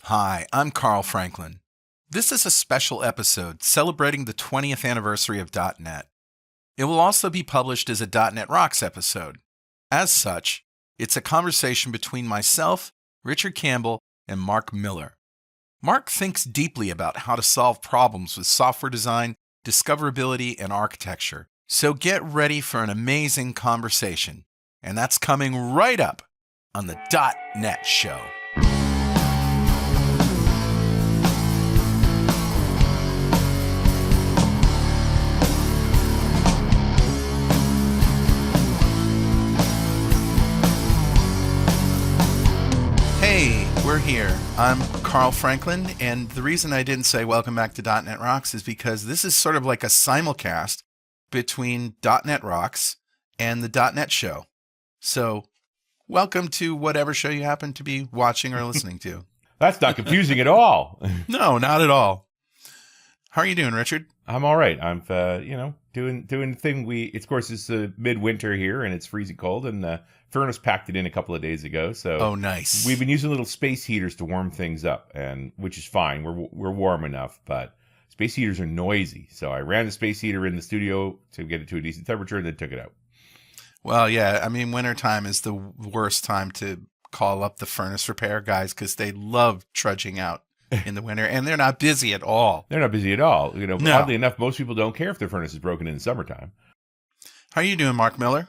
Hi, I'm Carl Franklin. This is a special episode celebrating the 20th anniversary of .NET. It will also be published as a .NET Rocks episode. As such, it's a conversation between myself, Richard Campbell, and Mark Miller. Mark thinks deeply about how to solve problems with software design, discoverability, and architecture. So get ready for an amazing conversation. And that's coming right up on the .NET Show. Hey, we're here. I'm Carl Franklin, and the reason I didn't say welcome back to .NET Rocks is because this is sort of like a simulcast between .NET Rocks and the .NET Show. So, welcome to whatever show you happen to be watching or listening to. That's not confusing at all. No, not at all. How are you doing, Richard? I'm all right. I'm, doing the thing of course, it's midwinter here and it's freezing cold, and the furnace packed it in a couple of days ago. So, oh, nice. We've been using little space heaters to warm things up, and which is fine. We're warm enough, but space heaters are noisy. So I ran the space heater in the studio to get it to a decent temperature, and then took it out. Well, yeah. I mean, wintertime is the worst time to call up the furnace repair guys because they love trudging out in the winter, and they're not busy at all. They're not busy at all. No. Oddly enough, most people don't care if their furnace is broken in the summertime. How are you doing, Mark Miller?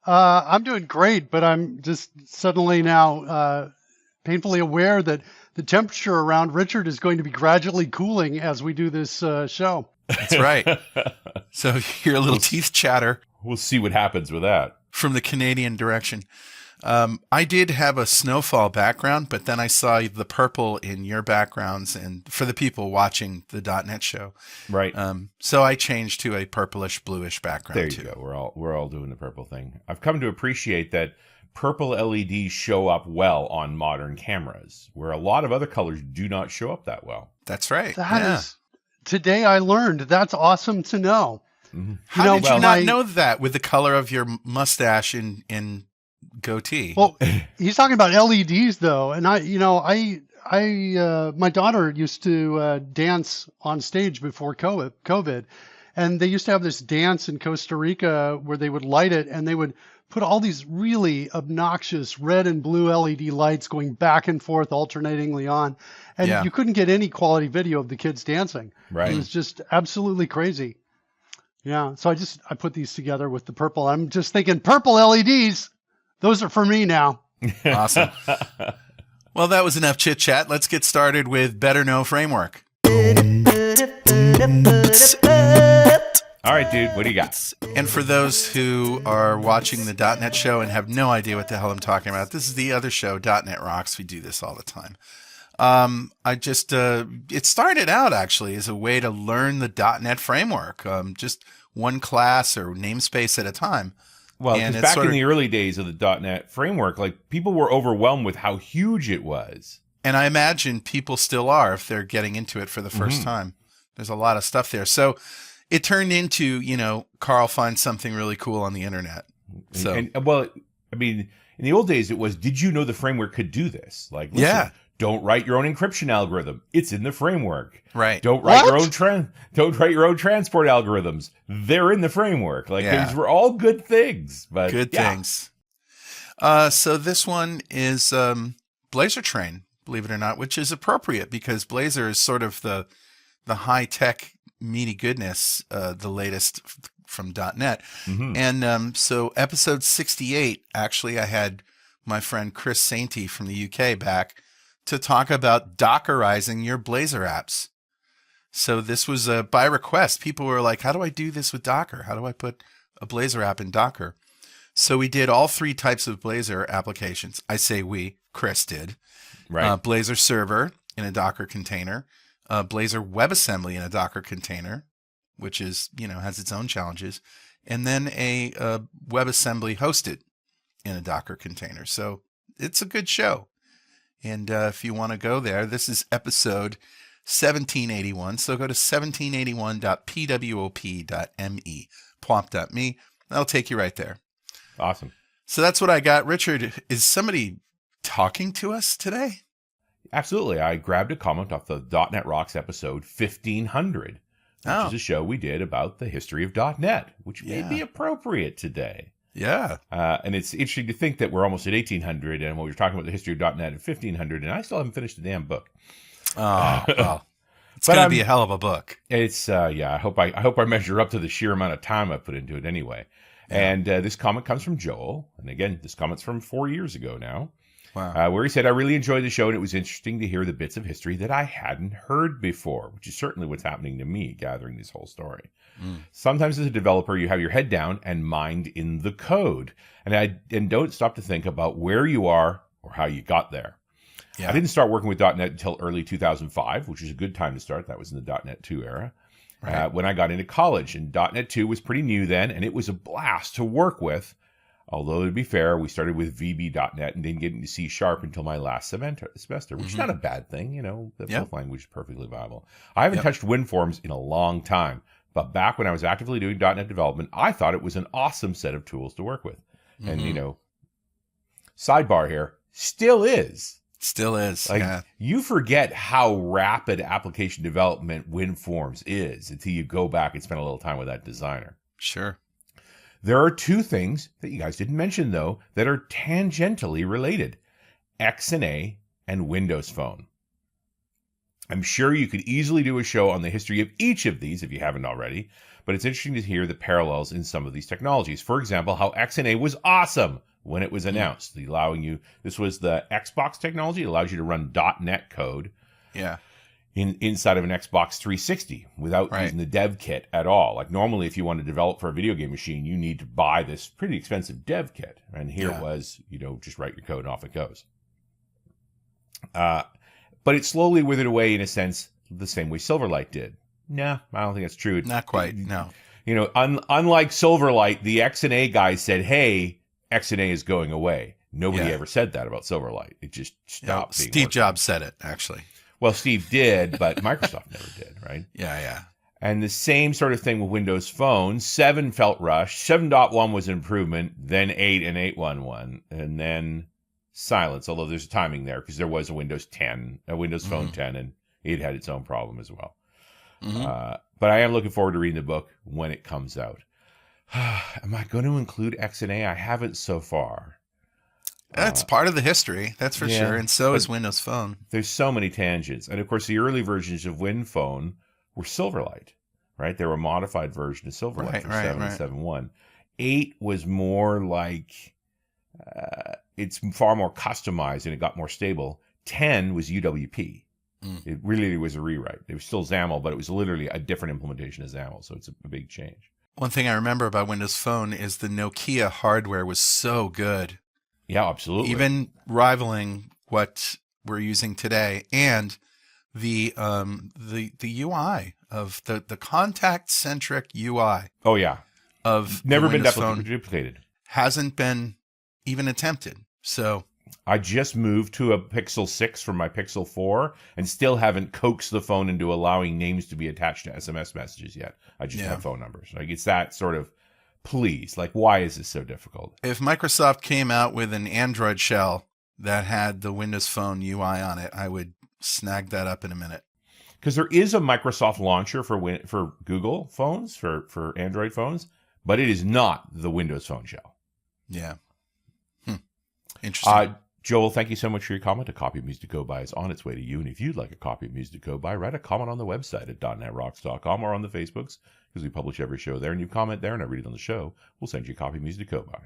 I'm doing great, but I'm just suddenly now painfully aware that the temperature around Richard is going to be gradually cooling as we do this show. That's right. So you hear a little teeth chatter. We'll see what happens with that. From the Canadian direction. I did have a snowfall background, but then I saw the purple in your backgrounds, and for the people watching the .NET Show. Right. So I changed to a purplish bluish background there too. You go. We're all doing the purple thing. I've come to appreciate that purple LEDs show up well on modern cameras, where a lot of other colors do not show up that well. That's right. Today I learned. That's awesome to know. Mm-hmm. How did you not know that with the color of your mustache and goatee? Well, he's talking about LEDs though, and my daughter used to dance on stage before COVID, and they used to have this dance in Costa Rica where they would light it, and they would put all these really obnoxious red and blue LED lights going back and forth alternatingly on, and you couldn't get any quality video of the kids dancing. Right. It was just absolutely crazy. Yeah, so I put these together with the purple. I'm just thinking purple LEDs. Those are for me now. Awesome. Well, that was enough chit chat. Let's get started with Better Know Framework. All right, dude, what do you got? And for those who are watching the .NET Show and have no idea what the hell I'm talking about, this is the other show, .NET Rocks. We do this all the time. It started out actually as a way to learn the .NET framework, just one class or namespace at a time. Well, because back in the early days of the .NET framework, like, people were overwhelmed with how huge it was. And I imagine people still are if they're getting into it for the first time. There's a lot of stuff there. So it turned into, Carl finds something really cool on the internet. So, in the old days it was, did you know the framework could do this? Like, listen, don't write your own encryption algorithm. It's in the framework. Right. Don't write your own transport algorithms. They're in the framework. Like, these were all good things. But good things. So this one is Blazor Train, believe it or not, which is appropriate because Blazor is sort of the high tech meaty goodness, the latest from .NET. Mm-hmm. And so episode 68, actually, I had my friend Chris Sainty from the UK back to talk about Dockerizing your Blazor apps. So this was by request. People were like, how do I do this with Docker? How do I put a Blazor app in Docker? So we did all three types of Blazor applications. I say we, Chris did. Right. Blazor Server in a Docker container, Blazor WebAssembly in a Docker container, which is, has its own challenges, and then a WebAssembly hosted in a Docker container. So it's a good show. And if you want to go there, this is episode 1781. So go to 1781.pwop.me, pwop.me. That'll take you right there. Awesome. So that's what I got. Richard, is somebody talking to us today? Absolutely. I grabbed a comment off the .NET Rocks episode 1500, which is a show we did about the history of .NET, which may be appropriate today. Yeah. And it's interesting to think that we're almost at 1800, and we were talking about the history of .NET at 1500, and I still haven't finished the damn book. Oh, well. It's going to be a hell of a book. It's I hope I measure up to the sheer amount of time I put into it anyway. Yeah. And this comment comes from Joel, and again, this comment's from 4 years ago now. Wow. Where he said, "I really enjoyed the show, and it was interesting to hear the bits of history that I hadn't heard before," which is certainly what's happening to me gathering this whole story. Sometimes as a developer, you have your head down and mind in the code, and don't stop to think about where you are or how you got there. Yeah. I didn't start working with .NET until early 2005, which was a good time to start. That was in the .NET 2 era. Right. When I got into college, and .NET 2 was pretty new then, and it was a blast to work with. Although, to be fair, we started with VB.NET and didn't get into C# until my last semester, which is not a bad thing. You know, the both language is perfectly viable. I haven't touched WinForms in a long time, but back when I was actively doing .NET development, I thought it was an awesome set of tools to work with. And, you know, sidebar here, still is. Still is. Like, you forget how rapid application development WinForms is until you go back and spend a little time with that designer. Sure. There are two things that you guys didn't mention, though, that are tangentially related. Xna and Windows Phone. I'm sure you could easily do a show on the history of each of these if you haven't already, but it's interesting to hear the parallels in some of these technologies. For example, how Xna was awesome when it was announced, allowing you, this was the Xbox technology, it allows you to run .NET code inside of an Xbox 360 without using the dev kit at all. Like normally, if you want to develop for a video game machine, you need to buy this pretty expensive dev kit. And here it was, you know, just write your code and off it goes. But it slowly withered away in a sense, the same way Silverlight did. Nah, I don't think that's true. Not quite, no. You know, unlike Silverlight, the Xna guys said, hey, Xna is going away. Nobody ever said that about Silverlight. It just stopped being Steve Jobs said it, actually. Well, Steve did, but Microsoft never did, right? Yeah. And the same sort of thing with Windows Phone. 7 felt rushed. 7.1 was an improvement, then 8 and 8.1.1, and then silence, although there's timing there because there was a Windows 10, a Windows Phone 10, and it had its own problem as well. But I am looking forward to reading the book when it comes out. Am I going to include Xna? I haven't so far. That's part of the history, that's for sure, and so is Windows Phone. There's so many tangents. And, of course, the early versions of WinPhone were Silverlight, right? They were a modified version of Silverlight for 7 and 7.1. 8 was more like, it's far more customized and it got more stable. 10 was UWP. It really was a rewrite. It was still XAML, but it was literally a different implementation of XAML, so it's a big change. One thing I remember about Windows Phone is the Nokia hardware was so good. Yeah, absolutely. Even rivaling what we're using today, and the UI of the contact-centric UI. Oh yeah, of never been duplicated. Hasn't been even attempted. So I just moved to a Pixel 6 from my Pixel 4 and still haven't coaxed the phone into allowing names to be attached to SMS messages yet. I just have phone numbers. Like, it's that sort of, please, like, why is this so difficult? If Microsoft came out with an Android shell that had the Windows Phone UI on it, I would snag that up in a minute. Because there is a Microsoft launcher for Google phones, for Android phones, but it is not the Windows Phone shell. Yeah. Interesting. Joel, thank you so much for your comment. A copy of Music to Go By is on its way to you. And if you'd like a copy of Music to Go By, write a comment on the website at .netrocks.com or on the Facebooks, because we publish every show there. And you comment there and I read it on the show. We'll send you a copy of Music to Go By.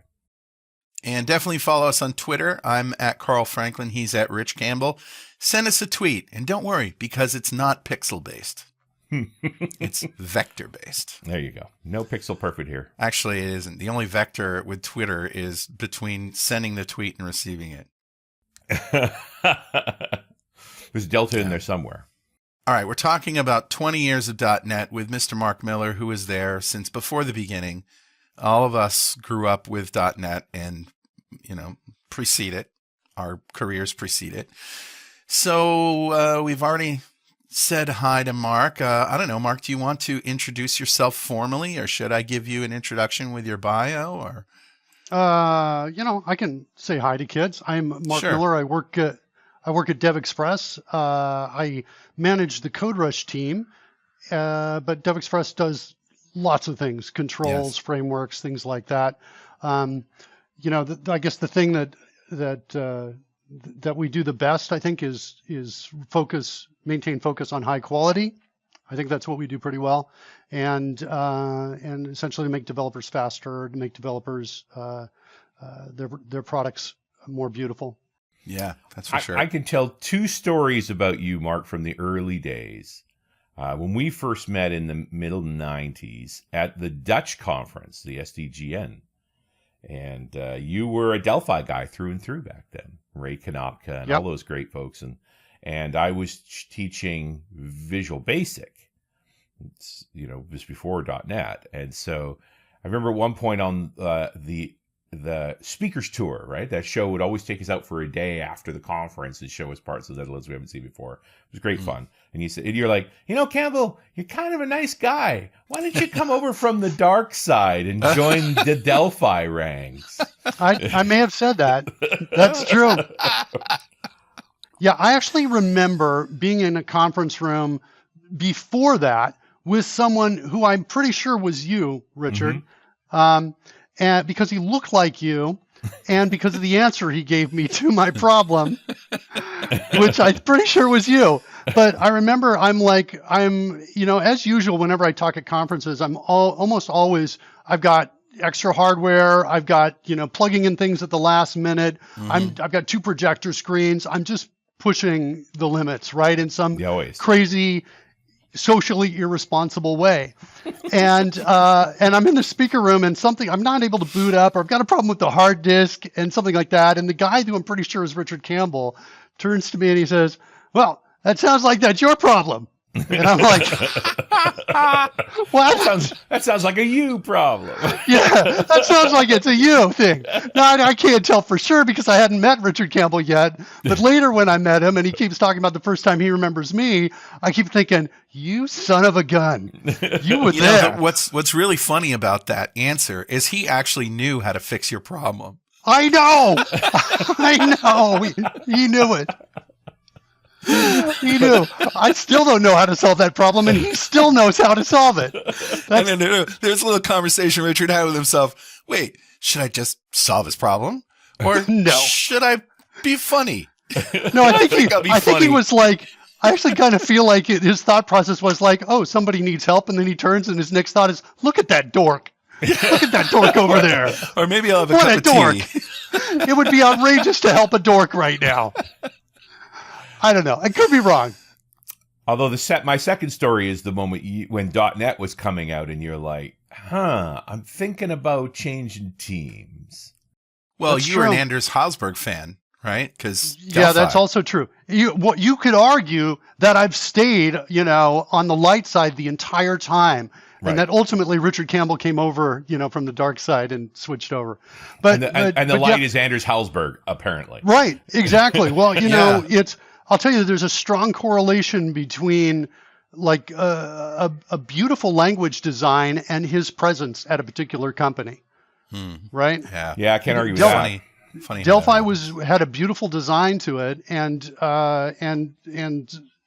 And definitely follow us on Twitter. I'm at Carl Franklin. He's at Rich Campbell. Send us a tweet. And don't worry, because it's not pixel-based. It's vector-based. There you go. No pixel perfect here. Actually, it isn't. The only vector with Twitter is between sending the tweet and receiving it. There's delta in there somewhere. All right, we're talking about 20 years of .NET with Mr. Mark Miller, who was there since before the beginning. All of us grew up with .NET and, precede it. Our careers precede it. So we've already said hi to Mark. I don't know, Mark, do you want to introduce yourself formally, or should I give you an introduction with your bio? Or I can say hi to kids. I'm Mark Miller. I work I work at DevExpress. I manage the CodeRush team, but DevExpress does lots of things, controls, frameworks, things like that. I guess the thing that we do the best, I think, is maintain focus on high quality. I think that's what we do pretty well, and essentially make developers faster, to make developers their products more beautiful. Yeah, that's for sure. I can tell two stories about you, Mark, from the early days. When we first met in the middle 90s at the Dutch conference, the SDGN, and you were a Delphi guy through and through back then, Ray Konopka and all those great folks, and I was teaching Visual Basic, just before .NET, and so I remember at one point on the speakers tour, right? That show would always take us out for a day after the conference and show us parts of the Netherlands we haven't seen before. It was great fun. And you're like, Campbell, you're kind of a nice guy. Why don't you come over from the dark side and join the Delphi ranks? I may have said that. That's true. Yeah, I actually remember being in a conference room before that with someone who I'm pretty sure was you, Richard. And because he looked like you, and because of the answer he gave me to my problem, which I'm pretty sure was you. But I remember I'm as usual, whenever I talk at conferences, almost always, I've got extra hardware. I've got, plugging in things at the last minute. I've got 2 projector screens. I'm just pushing the limits, right? In some crazy, socially irresponsible way. And I'm in the speaker room and I'm not able to boot up, or I've got a problem with the hard disk and something like that. And the guy who I'm pretty sure is Richard Campbell turns to me and he says, "Well, that sounds like that's your problem." And I'm like, "What? That sounds like a you problem." Yeah, that sounds like it's a you thing. Now, I can't tell for sure because I hadn't met Richard Campbell yet. But later when I met him and he keeps talking about the first time he remembers me, I keep thinking, "You son of a gun. You were there." What's really funny about that answer is he actually knew how to fix your problem. I know. I know. He knew it. He knew. I still don't know how to solve that problem, and he still knows how to solve it. And then there's a little conversation Richard had with himself. Wait, should I just solve his problem? Or no, should I be funny? No, I think he was like, I actually kind of feel like his thought process was like, oh, somebody needs help, and then he turns and his next thought is, look at that dork. Look at that dork over there. Or maybe I'll have a cup of dork. tea. It would be outrageous to help a dork right now. I don't know. I could be wrong. Although my second story is the moment when .NET was coming out and you're like, I'm thinking about changing teams. Well, you were an Anders Hosberg fan, right? Because yeah, that's also true. You could argue that I've stayed, on the light side the entire time. Right. And that ultimately Richard Campbell came over, from the dark side and switched over. But the light is Anders Hosberg, apparently. Right, exactly. Well, I'll tell you, there's a strong correlation between like a beautiful language design and his presence at a particular company, right? Yeah, I can't argue with that. Funny. Delphi had a beautiful design to it, and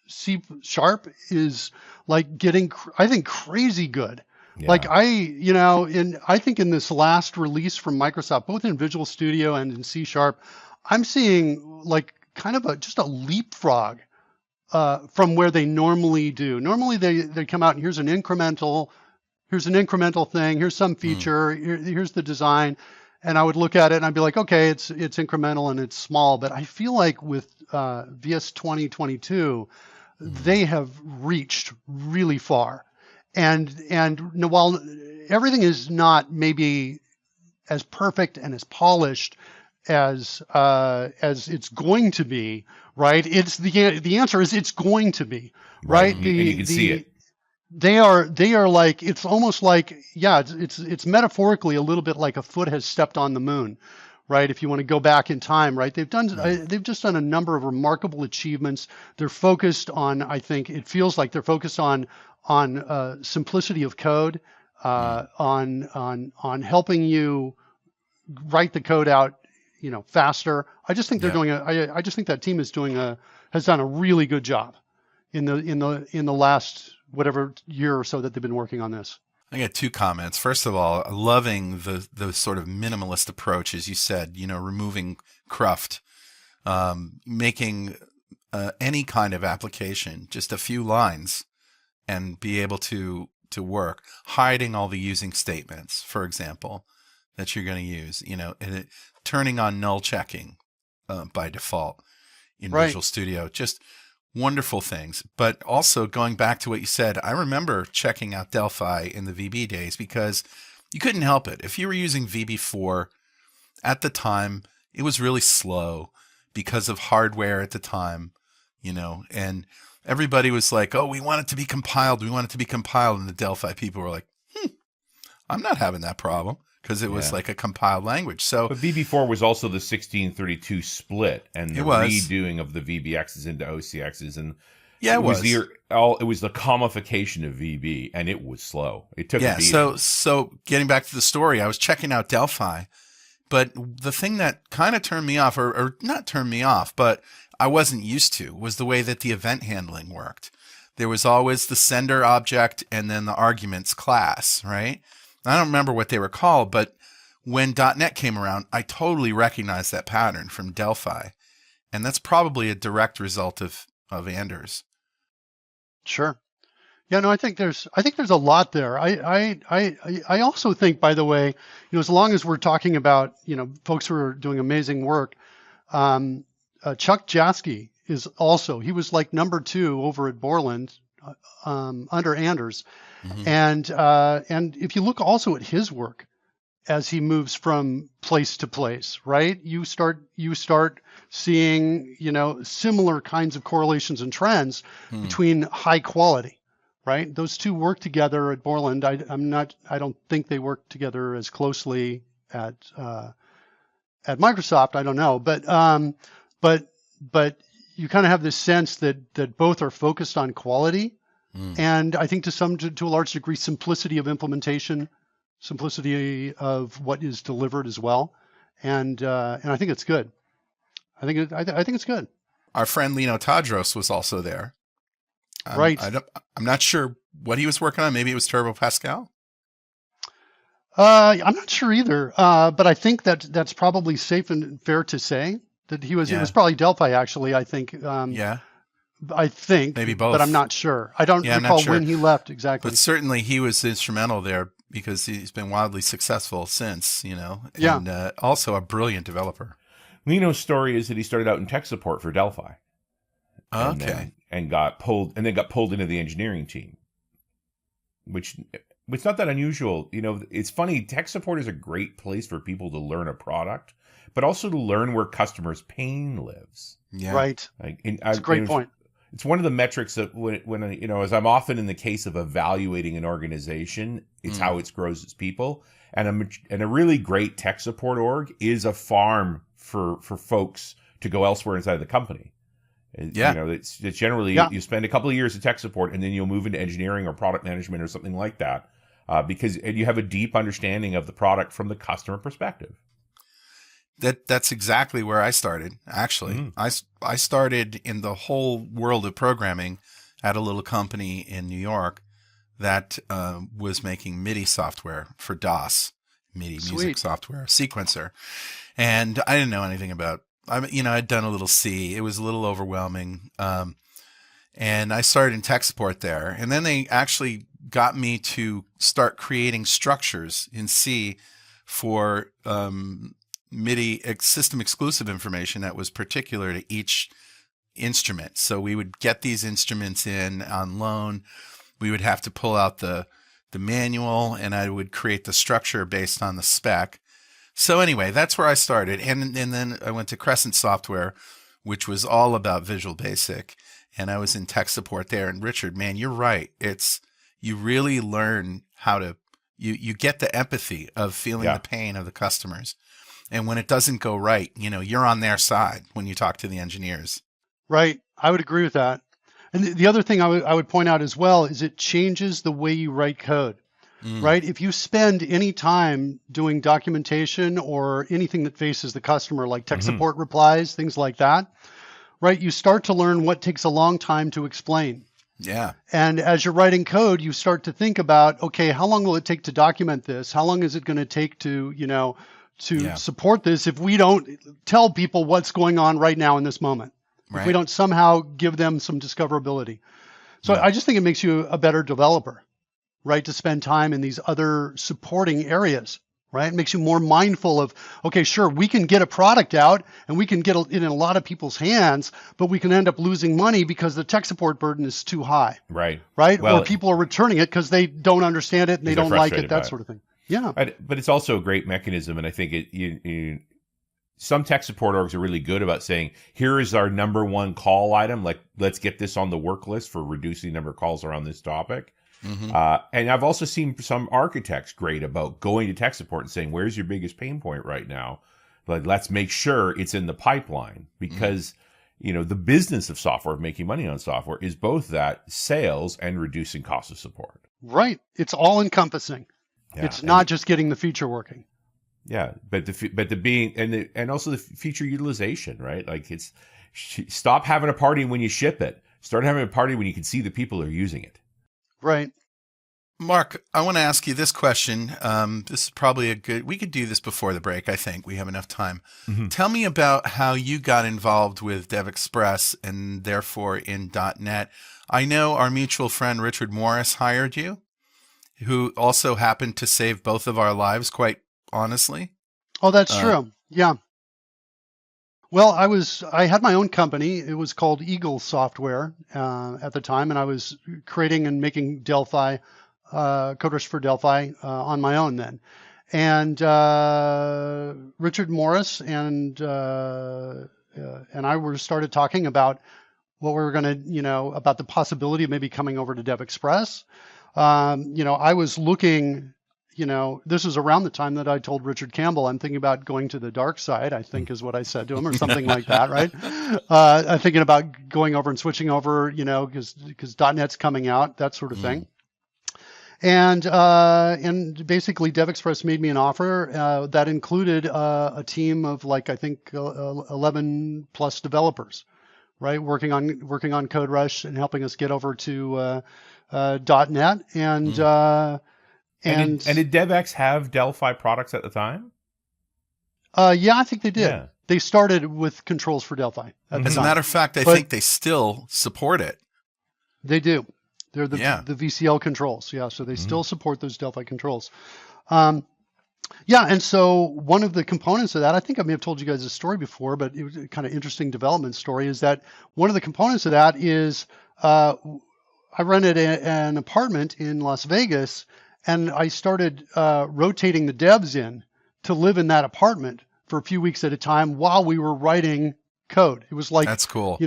C# is like getting, I think, crazy good. Yeah. Like I think in this last release from Microsoft, both in Visual Studio and in C#, I'm seeing like kind of just a leapfrog from where they normally do. Normally they come out and here's an incremental thing, here's some feature, here's the design, and I would look at it and I'd be like, okay, it's incremental and it's small. But I feel like with VS 2022, they have reached really far, and while everything is not maybe as perfect and as polished as it's going to be, right? It's the answer is it's going to be, right? And you can see it. They are like, it's almost like, it's metaphorically a little bit like a foot has stepped on the moon, right? If you want to go back in time, right? They've just done a number of remarkable achievements. They're focused on, I think it feels like they're focused on simplicity of code, on helping you write the code out faster. I just think they're doing I just think that team has done a really good job in the last whatever year or so that they've been working on this. I got two comments. First of all, loving the sort of minimalist approach, as you said, removing cruft, making any kind of application just a few lines and be able to work, hiding all the using statements, for example, that you're going to use, and turning on null checking by default in Visual Studio. Just wonderful things. But also going back to what you said, I remember checking out Delphi in the VB days because you couldn't help it. If you were using VB4 at the time, it was really slow because of hardware at the time, and everybody was like, oh, we want it to be compiled. We want it to be compiled. And the Delphi people were like, I'm not having that problem. Because it was like a compiled language. So, but VB4 was also the 1632 split and the redoing of the VBXs into OCXs, and it was the commification of VB, and it was slow. It took a beating. So getting back to the story, I was checking out Delphi, but the thing that kind of turned me off, or not turned me off, but I wasn't used to, was the way that the event handling worked. There was always the sender object and then the arguments class, right? I don't remember what they were called, but when .NET came around, I totally recognized that pattern from Delphi. And that's probably a direct result of Anders. Sure. Yeah, no, I think there's a lot there. I also think, by the way, as long as we're talking about, folks who are doing amazing work, Chuck Jaskee he was like number 2 over at Borland under Anders. Mm-hmm. And if you look also at his work as he moves from place to place, right? You start seeing, similar kinds of correlations and trends between high quality, right? Those two work together at Borland. I don't think they work together as closely at Microsoft. I don't know, but you kind of have this sense that both are focused on quality. And I think to a large degree, simplicity of implementation, simplicity of what is delivered as well, and I think it's good. I think it's good. Our friend Lino Tadros was also there. Right. I'm not sure what he was working on. Maybe it was Turbo Pascal. I'm not sure either. But I think that's probably safe and fair to say that he was. It was probably Delphi, actually. I think. I think maybe both, but I'm not sure. I don't recall when he left exactly. But certainly he was instrumental there because he's been wildly successful since, and also a brilliant developer. Lino's story is that he started out in tech support for Delphi. Okay. And got pulled into the engineering team, which it's not that unusual. It's funny. Tech support is a great place for people to learn a product, but also to learn where customers' pain lives. Yeah. Right. It's a great point. It's one of the metrics that when as I'm often in the case of evaluating an organization, it's how it grows its people. And a really great tech support org is a farm for folks to go elsewhere inside the company. Yeah. It's generally you spend a couple of years of tech support and then you'll move into engineering or product management or something like that, because you have a deep understanding of the product from the customer perspective. That's exactly where I started, actually. I started in the whole world of programming at a little company in New York that was making MIDI software for DOS, MIDI music software, sequencer. And I didn't know anything about, I'd done a little C. It was a little overwhelming. And I started in tech support there. And then they actually got me to start creating structures in C for MIDI system exclusive information that was particular to each instrument. So we would get these instruments in on loan. We would have to pull out the manual, and I would create the structure based on the spec. So anyway, that's where I started. And then I went to Crescent Software, which was all about Visual Basic. And I was in tech support there. And Richard, man, you're right. You really learn how to, you get the empathy of feeling the pain of the customers. And when it doesn't go right, you're on their side when you talk to the engineers. Right. I would agree with that. And the other thing I would point out as well is it changes the way you write code. right? If you spend any time doing documentation or anything that faces the customer, like tech support replies, things like that, right? You start to learn what takes a long time to explain. Yeah. And as you're writing code, you start to think about, okay, how long will it take to document this? How long is it going to take to, support this if we don't tell people what's going on right now in this moment? Right. If we don't somehow give them some discoverability. So I just think it makes you a better developer, right? To spend time in these other supporting areas, right? It makes you more mindful of, okay, sure, we can get a product out and we can get it in a lot of people's hands, but we can end up losing money because the tech support burden is too high. Right. Right? Well, or people are returning it because they don't understand it and they don't like it, that sort of thing. Yeah. But it's also a great mechanism. And I think some tech support orgs are really good about saying, here is our number one call item. Like, let's get this on the work list for reducing the number of calls around this topic. And I've also seen some architects great about going to tech support and saying, where's your biggest pain point right now? Like, let's make sure it's in the pipeline, because, the business of software, making money on software, is both that sales and reducing cost of support. Right. It's all encompassing. Yeah. It's not just getting the feature working. Yeah. But and also the feature utilization, right? Like, it's stop having a party when you ship it. Start having a party when you can see the people are using it. Right. Mark, I want to ask you this question. This is probably we could do this before the break. I think we have enough time. Tell me about how you got involved with DevExpress and therefore in .NET. I know our mutual friend Richard Morris hired you, who also happened to save both of our lives, quite honestly. Oh, that's true. Yeah. Well, I had my own company. It was called Eagle Software at the time, and I was creating and making Delphi, CodeRush for Delphi on my own then. And Richard Morris and I started talking about what we were going to, about the possibility of maybe coming over to DevExpress. I was looking. This was around the time that I told Richard Campbell, I'm thinking about going to the dark side, I think is what I said to him, or something like that, right? I'm thinking about going over and switching over, because .NET's coming out, that sort of thing. And basically DevExpress made me an offer that included a team of 11 plus developers, right? Working on CodeRush and helping us get over to .NET. And did Devx have Delphi products at the time? Yeah, I think they did. Yeah. They started with controls for Delphi. As a matter of fact, I think they still support it. They do. They're the VCL controls. Yeah, so they still support those Delphi controls. And so one of the components of that, I think I may have told you guys this story before, but it was a kind of interesting development story, is that one of the components of that is I rented an apartment in Las Vegas, and I started rotating the devs in to live in that apartment for a few weeks at a time while we were writing code. It was like, that's cool.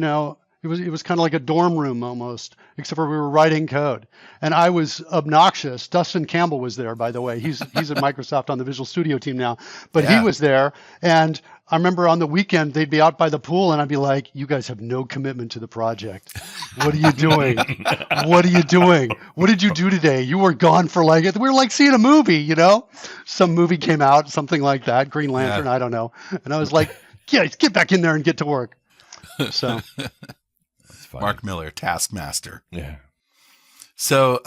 It was kind of like a dorm room almost, except for we were writing code. And I was obnoxious. Dustin Campbell was there, by the way. He's at Microsoft on the Visual Studio team now. But he was there. And I remember on the weekend, they'd be out by the pool, and I'd be like, you guys have no commitment to the project. What are you doing? What are you doing? What did you do today? You were gone for we were like seeing a movie, Some movie came out, something like that, Green Lantern, I don't know. And I was like, get back in there and get to work. So... Mark Miller, Taskmaster. Yeah. So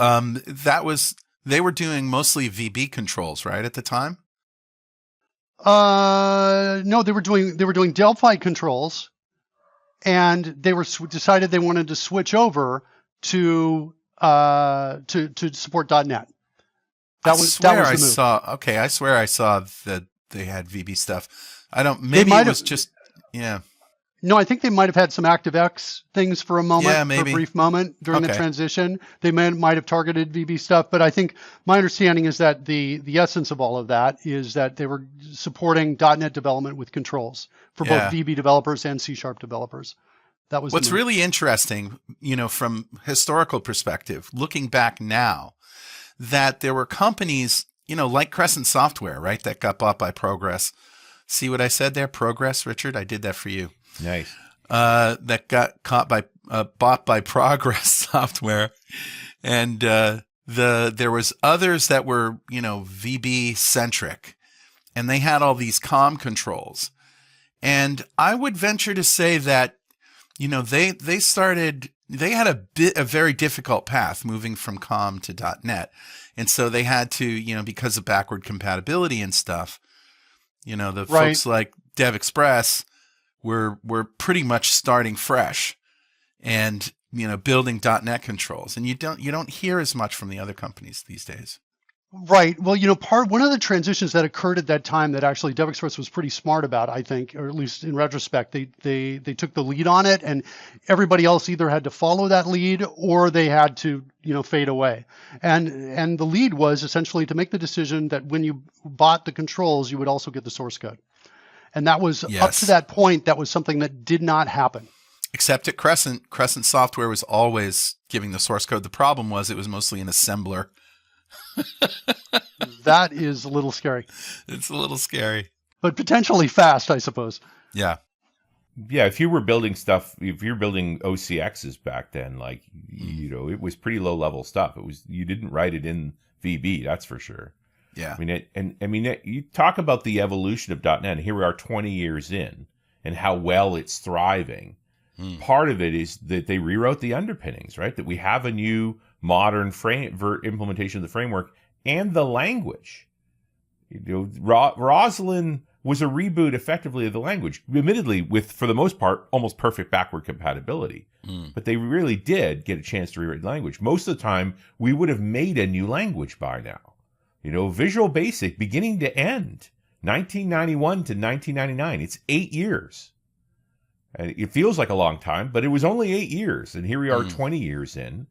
they were doing mostly VB controls, right, at the time? No, they were doing Delphi controls, and they decided they wanted to switch over to support .NET. That was the move. I swear I saw that they had VB stuff. Maybe it was just. No, I think they might have had some ActiveX things for a moment, for a brief moment during the transition. They might have targeted VB stuff, but I think my understanding is that the essence of all of that is that they were supporting .NET development with controls for both VB developers and C# developers. That was what's really interesting, from historical perspective, looking back now, that there were companies, like Crescent Software, right, that got bought by Progress. See what I said there? Progress, Richard? I did that for you. Nice. That got bought by Progress Software, and There was others that were, VB centric, and they had all these COM controls. And I would venture to say that, they had a very difficult path moving from COM to .NET. And so they had to, because of backward compatibility and stuff, the folks like DevExpress were pretty much starting fresh and, building .NET controls. And you don't hear as much from the other companies these days. Right. Well, one of the transitions that occurred at that time that actually DevExpress was pretty smart about, I think, or at least in retrospect, they took the lead on it, and everybody else either had to follow that lead or they had to, fade away. And the lead was essentially to make the decision that when you bought the controls, you would also get the source code. And that was up to that point, that was something that did not happen. Except at Crescent Software was always giving the source code. The problem was it was mostly an assembler. That is a little scary. It's a little scary. But potentially fast, I suppose. Yeah. Yeah, if you were building stuff, if you're building OCXs back then, it was pretty low level stuff. You didn't write it in VB, that's for sure. Yeah. You talk about the evolution of .NET, and here we are 20 years in, and how well it's thriving. Part of it is that they rewrote the underpinnings, right? That we have a new modern implementation of the framework and the language. Roslyn was a reboot effectively of the language, admittedly with, for the most part, almost perfect backward compatibility. But they really did get a chance to rewrite the language. Most of the time, we would have made a new language by now. Visual Basic, beginning to end, 1991 to 1999. It's 8 years. And it feels like a long time, but it was only 8 years. And here we are 20 years in.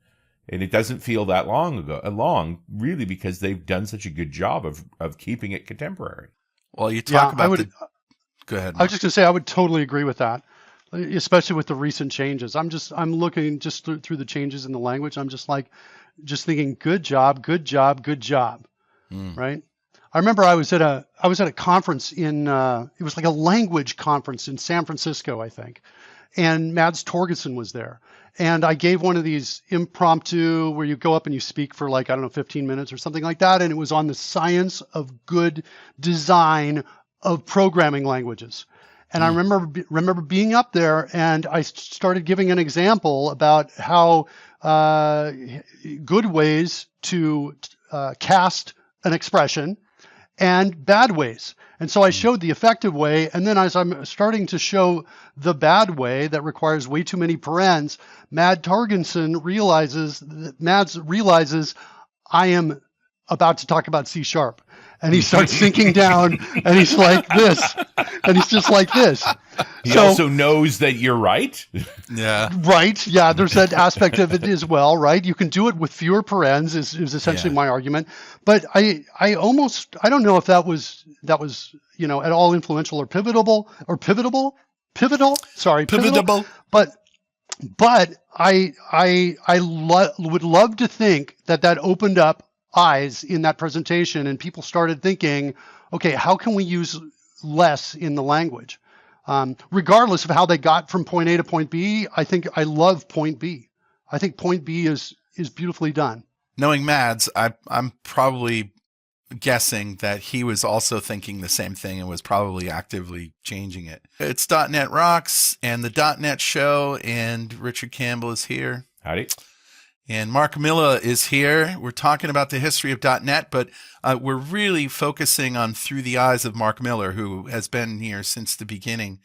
And it doesn't feel that long, really, because they've done such a good job of keeping it contemporary. Well, you talk about Go ahead, Mark. I was just going to say, I would totally agree with that, especially with the recent changes. I'm looking just through the changes in the language. I'm just thinking, good job, right? I remember I was at a conference in, it was like a language conference in San Francisco, I think. And Mads Torgersen was there. And I gave one of these impromptu where you go up and you speak for 15 minutes or something like that. And it was on the science of good design of programming languages. And I remember being up there, and I started giving an example about how good ways to cast an expression and bad ways. And so I showed the effective way, and then as I'm starting to show the bad way that requires way too many parens, Mads realizes I am about to talk about C#. And he starts sinking down, and he's like this, and he's just like this. He also knows that you're right. Yeah. Right. Yeah. There's that aspect of it as well, right? You can do it with fewer parens is essentially my argument. But I don't know if that was, at all influential or pivotal. Sorry. Pivotal. But I would love to think that opened up eyes in that presentation, and people started thinking, okay, how can we use less in the language? Regardless of how they got from point A to point B, I love point B. I think point B is beautifully done. Knowing Mads, I'm probably guessing that he was also thinking the same thing and was probably actively changing it. It's .NET Rocks and the .NET Show, and Richard Campbell is here. Howdy. And Mark Miller is here. We're talking about the history of .NET, but we're really focusing on through the eyes of Mark Miller, who has been here since the beginning.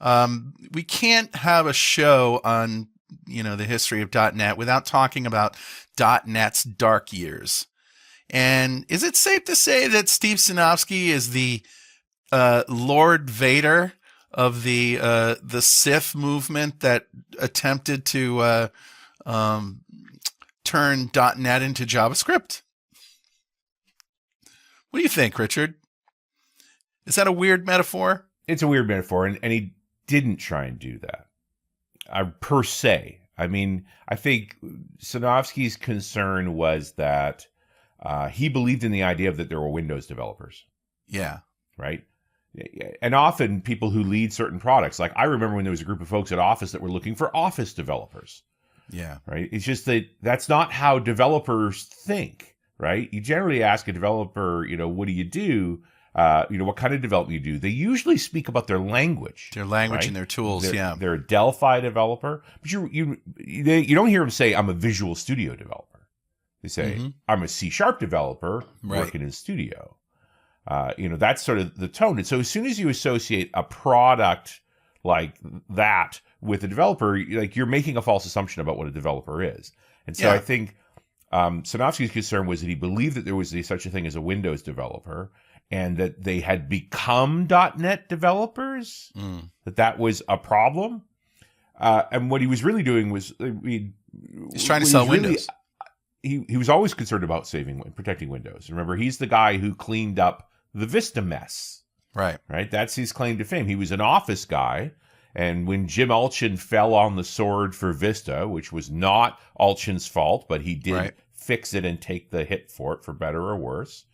We can't have a show on, the history of .NET without talking about .NET's dark years. And is it safe to say that Steve Sinofsky is the Lord Vader of the Sith movement that attempted to turn .NET into JavaScript? What do you think, Richard? Is that a weird metaphor? It's a weird metaphor, and he didn't try and do that, per se. I mean, I think Sinofsky's concern was that he believed in the idea that there were Windows developers. Yeah. Right? And often people who lead certain products, like I remember when there was a group of folks at Office that were looking for Office developers. Yeah. Right? It's just that that's not how developers think, right? You generally ask a developer, what do you do? What kind of development you do. They usually speak about their language. Their language right? and their tools, They're a Delphi developer. But you don't hear them say, I'm a Visual Studio developer. They say, I'm a C# developer working in Studio. That's sort of the tone. And so as soon as you associate a product like that with a developer, you're making a false assumption about what a developer is. And so I think Sinofsky's concern was that he believed that there was such a thing as a Windows developer, and that they had become .NET developers, that was a problem. And what he was really doing was he's trying to sell Windows. He was always concerned about protecting Windows. Remember, he's the guy who cleaned up the Vista mess. Right. That's his claim to fame. He was an Office guy. And when Jim Ulchin fell on the sword for Vista, which was not Ulchin's fault, but he did fix it and take the hit for it, for better or worse,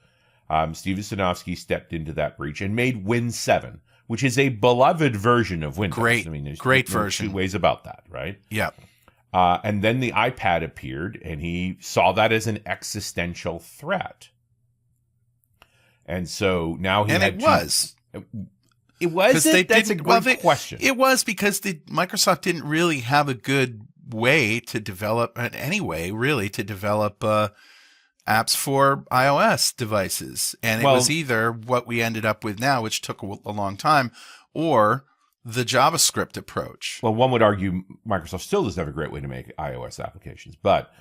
Steven Sinofsky stepped into that breach and made Win 7, which is a beloved version of Windows. Great, there's great no version. two ways about that, right? Yeah. And then the iPad appeared, and he saw that as an existential threat. And so now it was. It was. That's a great question. It was because Microsoft didn't really have a good way to develop, apps for iOS devices. And it was either what we ended up with now, which took a long time, or the JavaScript approach. Well, one would argue Microsoft still doesn't have a great way to make iOS applications, but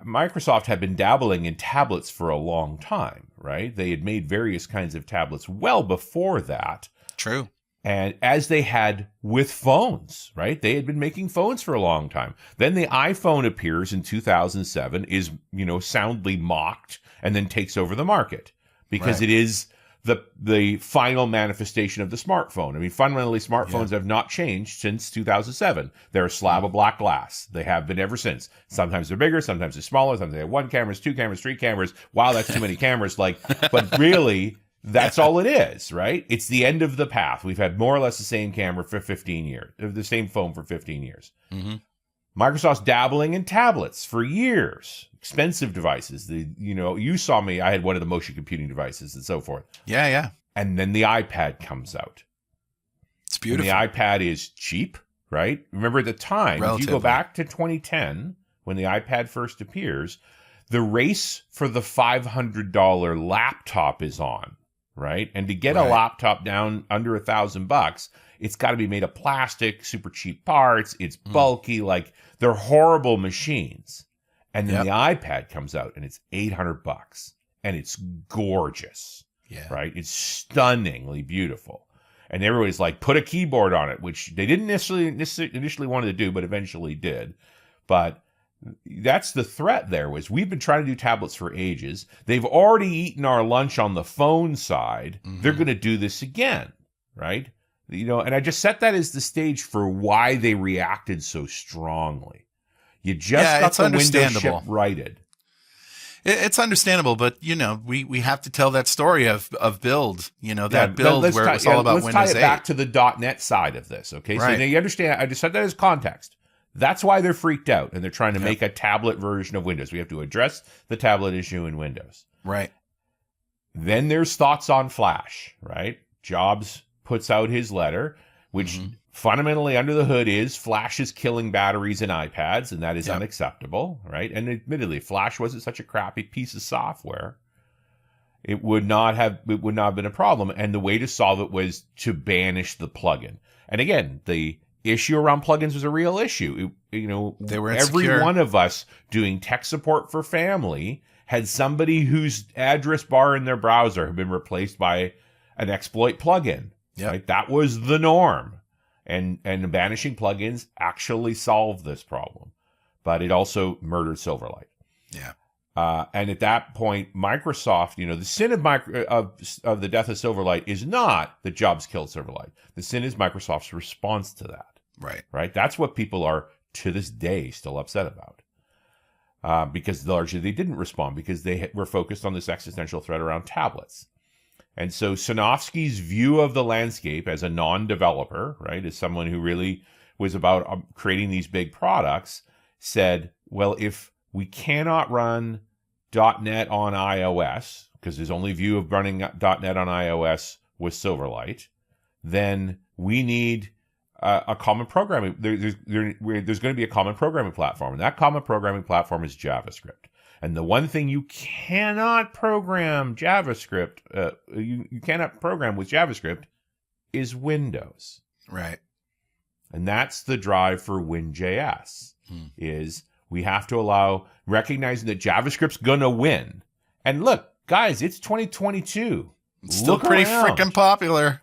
Microsoft had been dabbling in tablets for a long time, right? They had made various kinds of tablets well before that. True. And as they had with phones, right? They had been making phones for a long time. Then the iPhone appears in 2007, is, soundly mocked, and then takes over the market because it is the final manifestation of the smartphone. I mean, fundamentally, smartphones have not changed since 2007. They're a slab of black glass. They have been ever since. Sometimes they're bigger, sometimes they're smaller, sometimes they have 1 camera, 2 cameras, 3 cameras. Wow, that's too many cameras. But really, that's all it is, right? It's the end of the path. We've had more or less the same camera for 15 years, the same phone for 15 years. Mm-hmm. Microsoft's dabbling in tablets for years. Expensive devices. You saw me. I had one of the motion computing devices and so forth. Yeah. And then the iPad comes out. It's beautiful. And the iPad is cheap, right? Remember at the time, if you go back to 2010, when the iPad first appears, the race for the $500 laptop is on, right? And to get a laptop down under $1,000, it's got to be made of plastic, super cheap parts. It's bulky, they're horrible machines. And then the iPad comes out and it's $800 and it's gorgeous, right? It's stunningly beautiful. And everybody's like, put a keyboard on it, which they didn't initially wanted to do, but eventually did. But that's the threat there was we've been trying to do tablets for ages. They've already eaten our lunch on the phone side. Mm-hmm. They're going to do this again, right? And I just set that as the stage for why they reacted so strongly. You just got the Windows ship righted. It's understandable, but we have to tell that story of build. That build where it was all about Windows 8. Let's tie it back to the .NET side of this. Okay, so now you understand. I just said that as context. That's why they're freaked out and they're trying to make a tablet version of Windows. We have to address the tablet issue in Windows. Right. Then there's thoughts on Flash. Right. Jobs puts out his letter, which fundamentally under the hood is Flash is killing batteries in iPads, and that is unacceptable, right? And admittedly, Flash wasn't such a crappy piece of software. It would not have been a problem. And the way to solve it was to banish the plugin. And again, the issue around plugins was a real issue. They were insecure. Every one of us doing tech support for family had somebody whose address bar in their browser had been replaced by an exploit plugin. Right? That was the norm. And banishing plugins actually solved this problem. But it also murdered Silverlight. Yeah. And at that point, Microsoft, the sin of the death of Silverlight is not that Jobs killed Silverlight. The sin is Microsoft's response to that. Right. That's what people are, to this day, still upset about. Because largely they didn't respond because they were focused on this existential threat around tablets. And so Sinofsky's view of the landscape as a non-developer, right, as someone who really was about creating these big products, said, well, if we cannot run .NET on iOS, because his only view of running .NET on iOS was Silverlight, then we need a common programming. There's going to be a common programming platform, and that common programming platform is JavaScript. And the one thing you cannot program JavaScript, you cannot program with JavaScript, is Windows. Right. And that's the drive for WinJS. Is we have to allow, recognizing that JavaScript's going to win. And look, guys, it's 2022. It's still pretty freaking popular.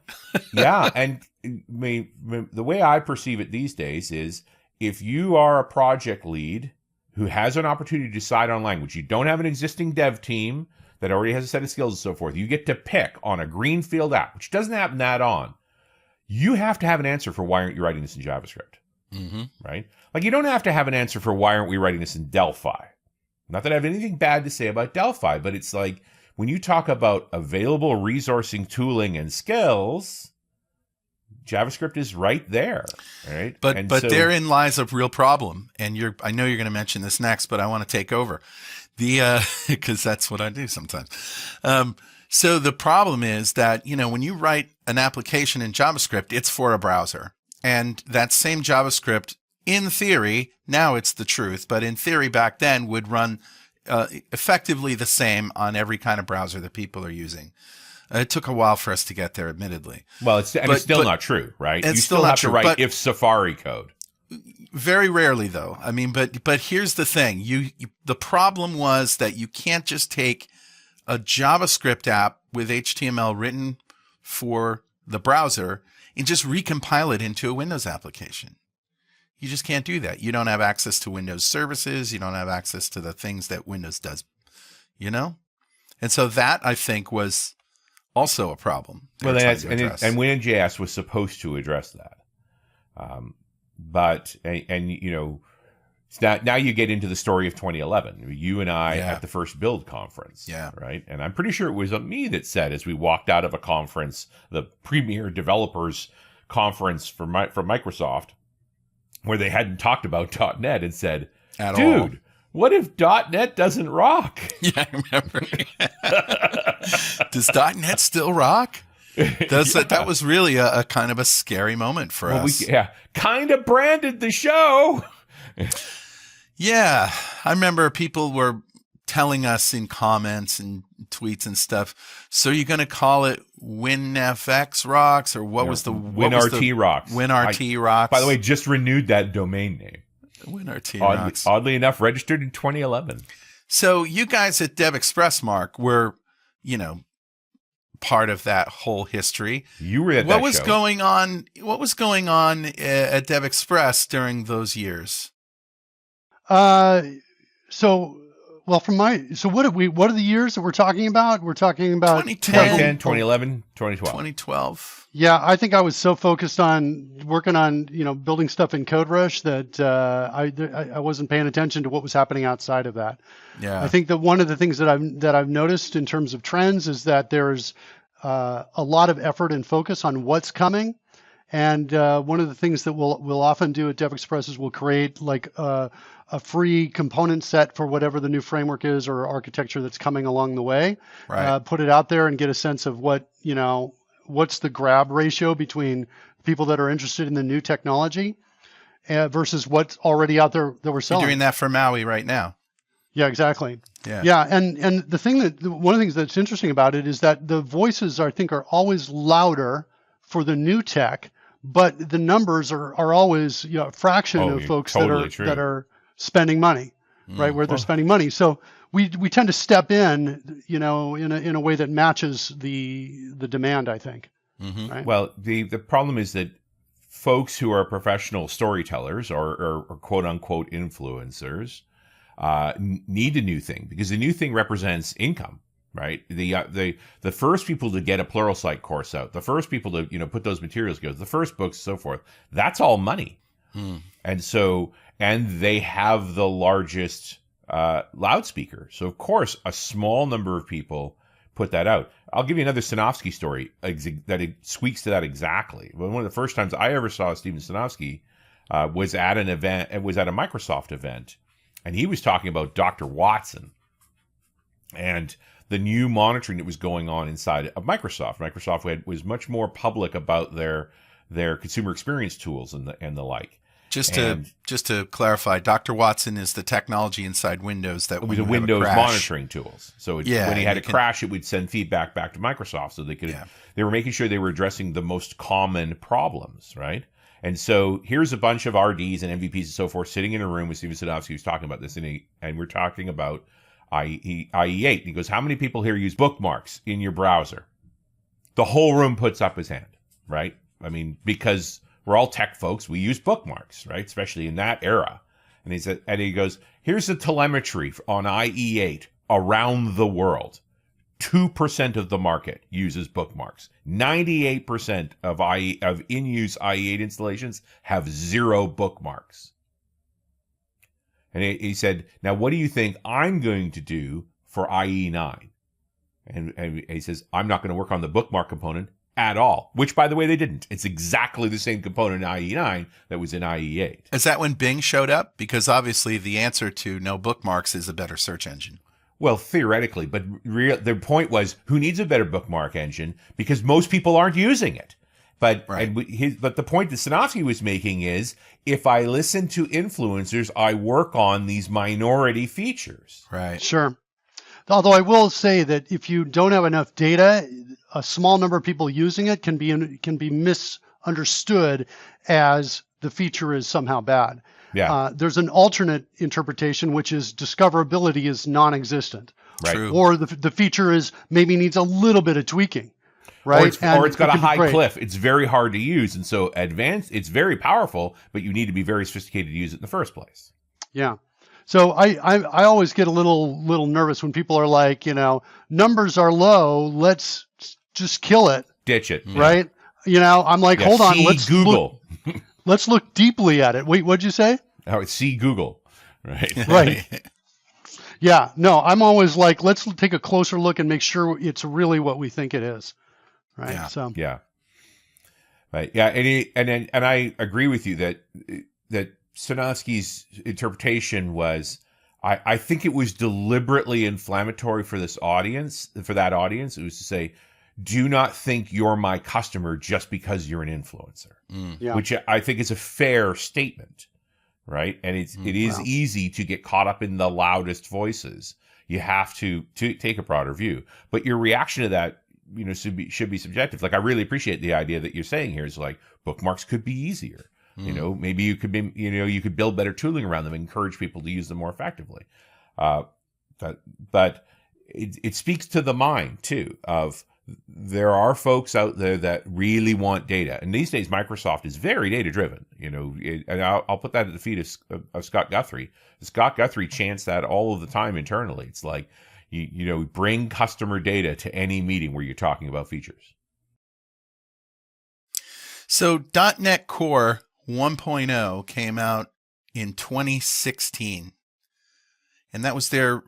Yeah, and the way I perceive it these days is if you are a project lead who has an opportunity to decide on language, you don't have an existing dev team that already has a set of skills and so forth, you get to pick on a greenfield app, which doesn't happen that on. You have to have an answer for why aren't you writing this in JavaScript, right? Like you don't have to have an answer for why aren't we writing this in Delphi. Not that I have anything bad to say about Delphi, but it's like when you talk about available resourcing, tooling, and skills, JavaScript is right there, right? But therein lies a real problem, and I know you're going to mention this next, but I want to take over because that's what I do sometimes. So the problem is that when you write an application in JavaScript, it's for a browser, and that same JavaScript, in theory, now it's the truth, but in theory back then would run effectively the same on every kind of browser that people are using. It took a while for us to get there, admittedly. Well, it's still not true, right? You still have to write if Safari code. Very rarely, though. I mean, but here's the thing: the problem was that you can't just take a JavaScript app with HTML written for the browser and just recompile it into a Windows application. You just can't do that. You don't have access to Windows services. You don't have access to the things that Windows does, And so that, I think, was also a problem. Well, and WinJS was supposed to address that. Now you get into the story of 2011. You and I at the first Build conference, right? And I'm pretty sure it was me that said, as we walked out of a conference, the premier developers conference from Microsoft, where they hadn't talked about .NET, and said, "Dude, what if .NET doesn't rock?" Yeah, I remember. Does .NET still rock? That was really a kind of a scary moment for us. We kind of branded the show. Yeah, I remember people were telling us in comments and tweets and stuff, so you're going to call it WinFX Rocks, or what was the WinRT Rocks? WinRT Rocks. By the way, just renewed that domain name. WinRT Rocks. Oddly enough, registered in 2011. So you guys at DevExpress, Mark, were, part of that whole history. You were at that show. What was going on at DevExpress during those years? What are the years that we're talking about? We're talking about 2010, 2011, 2012. 2012. Yeah, I think I was so focused on working on, building stuff in CodeRush that I wasn't paying attention to what was happening outside of that. Yeah. I think that one of the things that I've noticed in terms of trends is that there's a lot of effort and focus on what's coming. And one of the things that we'll often do at DevExpress is we'll create like a free component set for whatever the new framework is or architecture that's coming along the way. Right. Put it out there and get a sense of what's the grab ratio between people that are interested in the new technology versus what's already out there that we're selling. You're doing that for MAUI right now. Yeah, exactly. Yeah. And one of the things that's interesting about it is that the voices, I think, are always louder for the new tech, but the numbers are always a fraction of folks that are spending money, right? Where they're spending money. So we tend to step in, in a way that matches the demand, I think. Mm-hmm. Right? Well, the problem is that folks who are professional storytellers or quote unquote influencers need a new thing, because the new thing represents income. Right, the first people to get a Pluralsight course out, the first people to put those materials together, the first books, so forth. That's all money, and they have the largest loudspeaker. So of course, a small number of people put that out. I'll give you another Sinofsky story that it speaks to that exactly. One of the first times I ever saw Steven Sinofsky was at an event. It was at a Microsoft event, and he was talking about Dr. Watson and the new monitoring that was going on inside of Microsoft. Microsoft was much more public about their consumer experience tools and the like. Just to clarify, Dr. Watson is the technology inside Windows that it was a Windows monitoring tools. So when he had a crash, it would send feedback back to Microsoft, so they could. Yeah. They were making sure they were addressing the most common problems, right? And so here's a bunch of RDs and MVPs and so forth sitting in a room with Steven Sadovsky, who's talking about this, and we're talking about IE8. And he goes, "How many people here use bookmarks in your browser?" The whole room puts up his hand, right? I mean, because we're all tech folks, we use bookmarks, right? Especially in that era. And he goes, "Here's the telemetry on IE8 around the world. 2% of the market uses bookmarks. 98% of in-use IE8 installations have 0 bookmarks." And he said, "Now, what do you think I'm going to do for IE9? And he says, "I'm not going to work on the bookmark component at all," which, by the way, they didn't. It's exactly the same component in IE9 that was in IE8. Is that when Bing showed up? Because obviously the answer to no bookmarks is a better search engine. Well, theoretically, but the point was, who needs a better bookmark engine? Because most people aren't using it. But but the point that Sinofsky was making is, if I listen to influencers, I work on these minority features. Right. Sure. Although I will say that if you don't have enough data, a small number of people using it can be misunderstood as the feature is somehow bad. Yeah. There's an alternate interpretation, which is discoverability is non-existent. Right. True. Or the feature is maybe needs a little bit of tweaking. Right. Or it's got a high cliff. It's very hard to use. And so it's very powerful, but you need to be very sophisticated to use it in the first place. Yeah. So I always get a little nervous when people are like, numbers are low, let's just kill it. Ditch it. Right? I'm like, hold on, let's Google. Let's look deeply at it. Wait, what'd you say? Oh, it's see Google. Right. Right. Yeah. No, I'm always like, let's take a closer look and make sure it's really what we think it is. Right. Yeah. So yeah. Right. Yeah. And I agree with you that Sinofsky's interpretation was, I think it was deliberately inflammatory for that audience. It was to say, do not think you're my customer just because you're an influencer, which I think is a fair statement, right? And it is easy to get caught up in the loudest voices. You have to take a broader view, but your reaction to that, should be subjective. Like, I really appreciate the idea that you're saying here is like, bookmarks could be easier. Maybe you could build better tooling around them, and encourage people to use them more effectively. But it speaks to the mind too of, there are folks out there that really want data, and these days Microsoft is very data driven. And I'll put that at the feet of Scott Guthrie. Scott Guthrie chants that all of the time internally. It's like, bring customer data to any meeting where you're talking about features. So .NET Core 1.0 came out in 2016, and that was their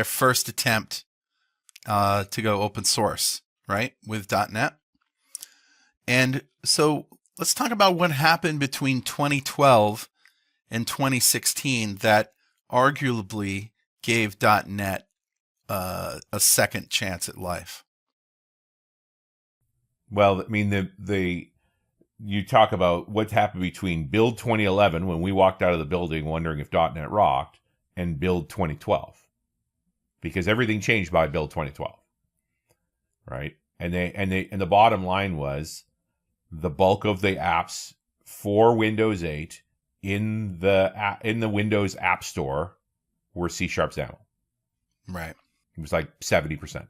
first attempt to go open source, right, with .NET. And so let's talk about what happened between 2012 and 2016 that arguably gave .NET a second chance at life. Well, I mean, you talk about what happened between Build 2011, when we walked out of the building wondering if .NET rocked, and Build 2012, because everything changed by Build 2012, right? And the bottom line was, the bulk of the apps for Windows 8 in the Windows App Store were C# XAML. Right. It was like 70%.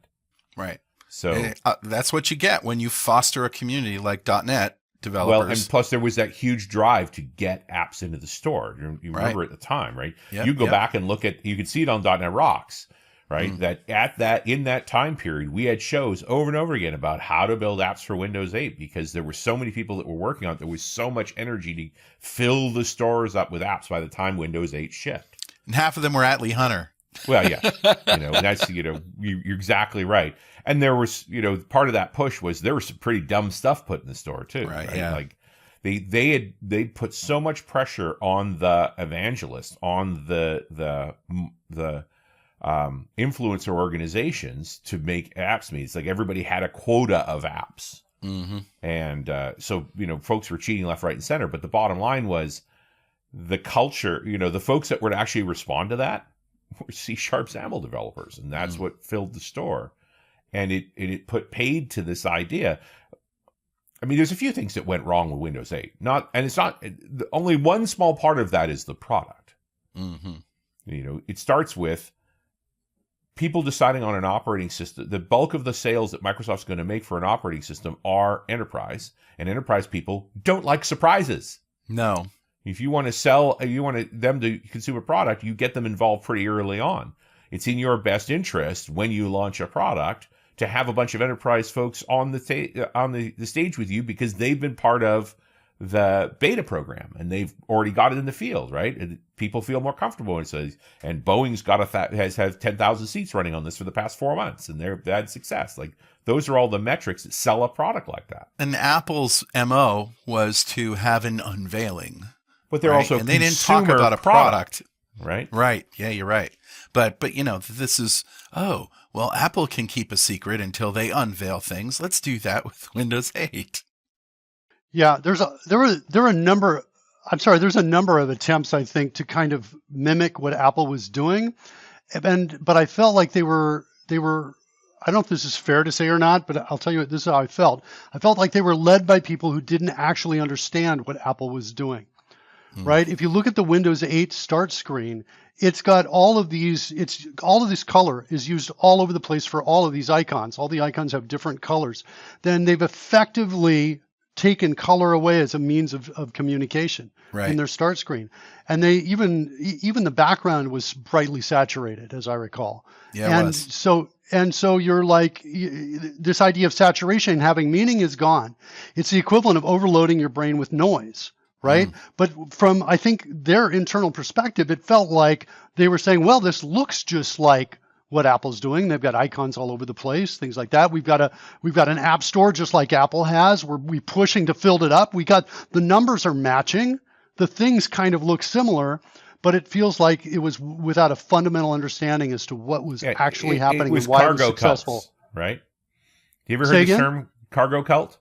Right. So that's what you get when you foster a community like .NET developers. Well, and plus there was that huge drive to get apps into the store. You remember at the time, right? Yep, you go back and look you could see it on .NET Rocks, right? That in that time period, we had shows over and over again about how to build apps for Windows 8, because there were so many people that were working on it. There was so much energy to fill the stores up with apps by the time Windows 8 shipped. And half of them were Atlee Hunter. Well, yeah, that's, you're exactly right. And there was, part of that push was there was some pretty dumb stuff put in the store too. Right? Yeah. Like they put so much pressure on the evangelist, on the influencer organizations to make apps meet. It's like everybody had a quota of apps. Mm-hmm. And so, folks were cheating left, right, and center. But the bottom line was the culture, the folks that would actually respond to that were C# XAML developers. And that's what filled the store. And it put paid to this idea. I mean, there's a few things that went wrong with Windows 8. Only one small part of that is the product. Mm-hmm. It starts with people deciding on an operating system. The bulk of the sales that Microsoft's going to make for an operating system are enterprise, and enterprise people don't like surprises. No. If you want them to consume a product, you get them involved pretty early on. It's in your best interest when you launch a product to have a bunch of enterprise folks on the stage with you, because they've been part of the beta program and they've already got it in the field, right? And people feel more comfortable. And Boeing's has 10,000 seats running on this for the past 4 months, and they've had success. Like, those are all the metrics that sell a product like that. And Apple's MO was to have an unveiling, but they're also and they didn't talk about a product, right? Right. Yeah, you're right. But this is Apple can keep a secret until they unveil things. Let's do that with Windows 8. Yeah, there's a number of attempts, I think, to kind of mimic what Apple was doing, but I felt like they were. I don't know if this is fair to say or not, but I'll tell you what, this is how I felt. I felt like they were led by people who didn't actually understand what Apple was doing. Right? If you look at the Windows 8 start screen, it's got all of this color is used all over the place for all of these icons. All the icons have different colors. Then they've effectively taken color away as a means of communication in their start screen. And they even the background was brightly saturated, as I recall. Yeah, it was. So you're like, this idea of saturation having meaning is gone. It's the equivalent of overloading your brain with noise. Right. But from, I think, their internal perspective, it felt like they were saying, well, this looks just like what Apple's doing. They've got icons all over the place, things like that. We've got an app store just like Apple has. We're pushing to fill it up. The numbers are matching. The things kind of look similar, but it feels like it was without a fundamental understanding as to what was actually happening and why it was successful. Cults, right? You ever heard the term cargo cult?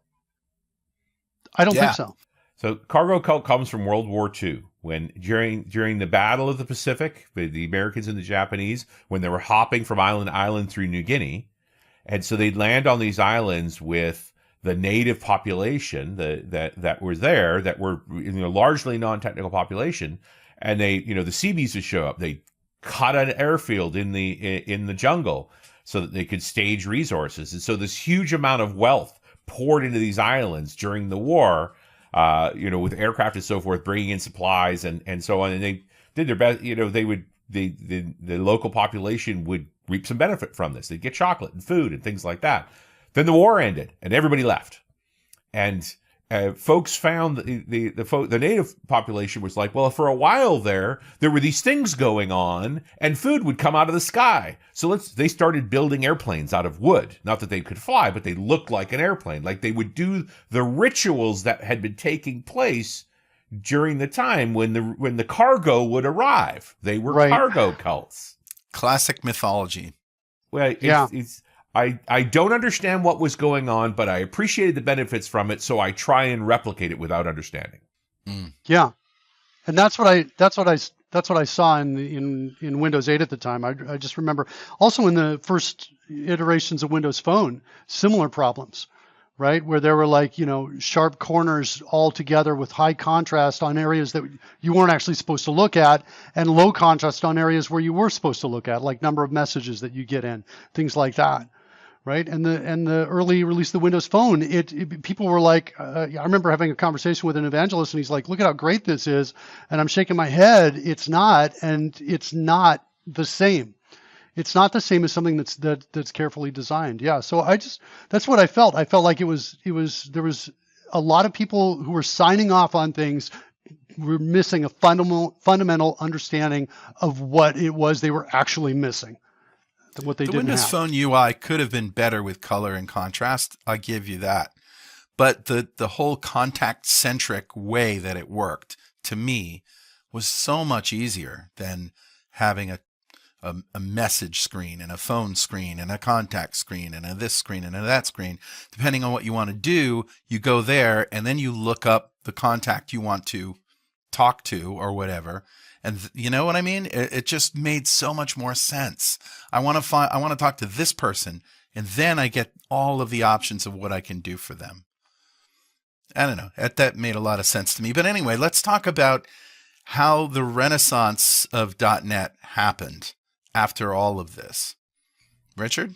I don't think so. So cargo cult comes from World War II, when during the Battle of the Pacific, the Americans and the Japanese, when they were hopping from island to island through New Guinea, and so they'd land on these islands with the native population that was there, that were largely non-technical population, and the Seabees would show up. They cut an airfield in the jungle so that they could stage resources, and so this huge amount of wealth poured into these islands during the war. With aircraft and so forth, bringing in supplies and so on, and they did their best. The local population would reap some benefit from this. They'd get chocolate and food and things like that. Then the war ended, and everybody left, and folks found the native population was like, well, for a while there were these things going on, and food would come out of the sky. So they started building airplanes out of wood. Not that they could fly, but they looked like an airplane. Like they would do the rituals that had been taking place during the time when the cargo would arrive. They were cargo cults. Classic mythology. Well, I don't understand what was going on, but I appreciated the benefits from it, so I try and replicate it without understanding. Yeah, and that's what I saw in Windows 8 at the time. I just remember also in the first iterations of Windows Phone, similar problems, right? Where there were sharp corners all together with high contrast on areas that you weren't actually supposed to look at, and low contrast on areas where you were supposed to look at, like number of messages that you get in, things like that. Right. And the early release of the Windows Phone, people were like, I remember having a conversation with an evangelist, and he's like, look at how great this is. And I'm shaking my head. It's not. And it's not the same. It's not the same as something that's carefully designed. Yeah. So that's what I felt. I felt like there was a lot of people who were signing off on things were missing a fundamental understanding of what it was they were actually missing. The Windows Phone UI could have been better with color and contrast. I'll give you that. But the whole contact-centric way that it worked, to me, was so much easier than having a message screen and a phone screen and a contact screen and a this screen and a that screen. Depending on what you want to do, you go there and then you look up the contact you want to talk to or whatever. And you know what I mean? It just made so much more sense. I want to talk to this person, and then I get all of the options of what I can do for them. I don't know. That made a lot of sense to me. But anyway, let's talk about how the renaissance of .NET happened after all of this. Richard?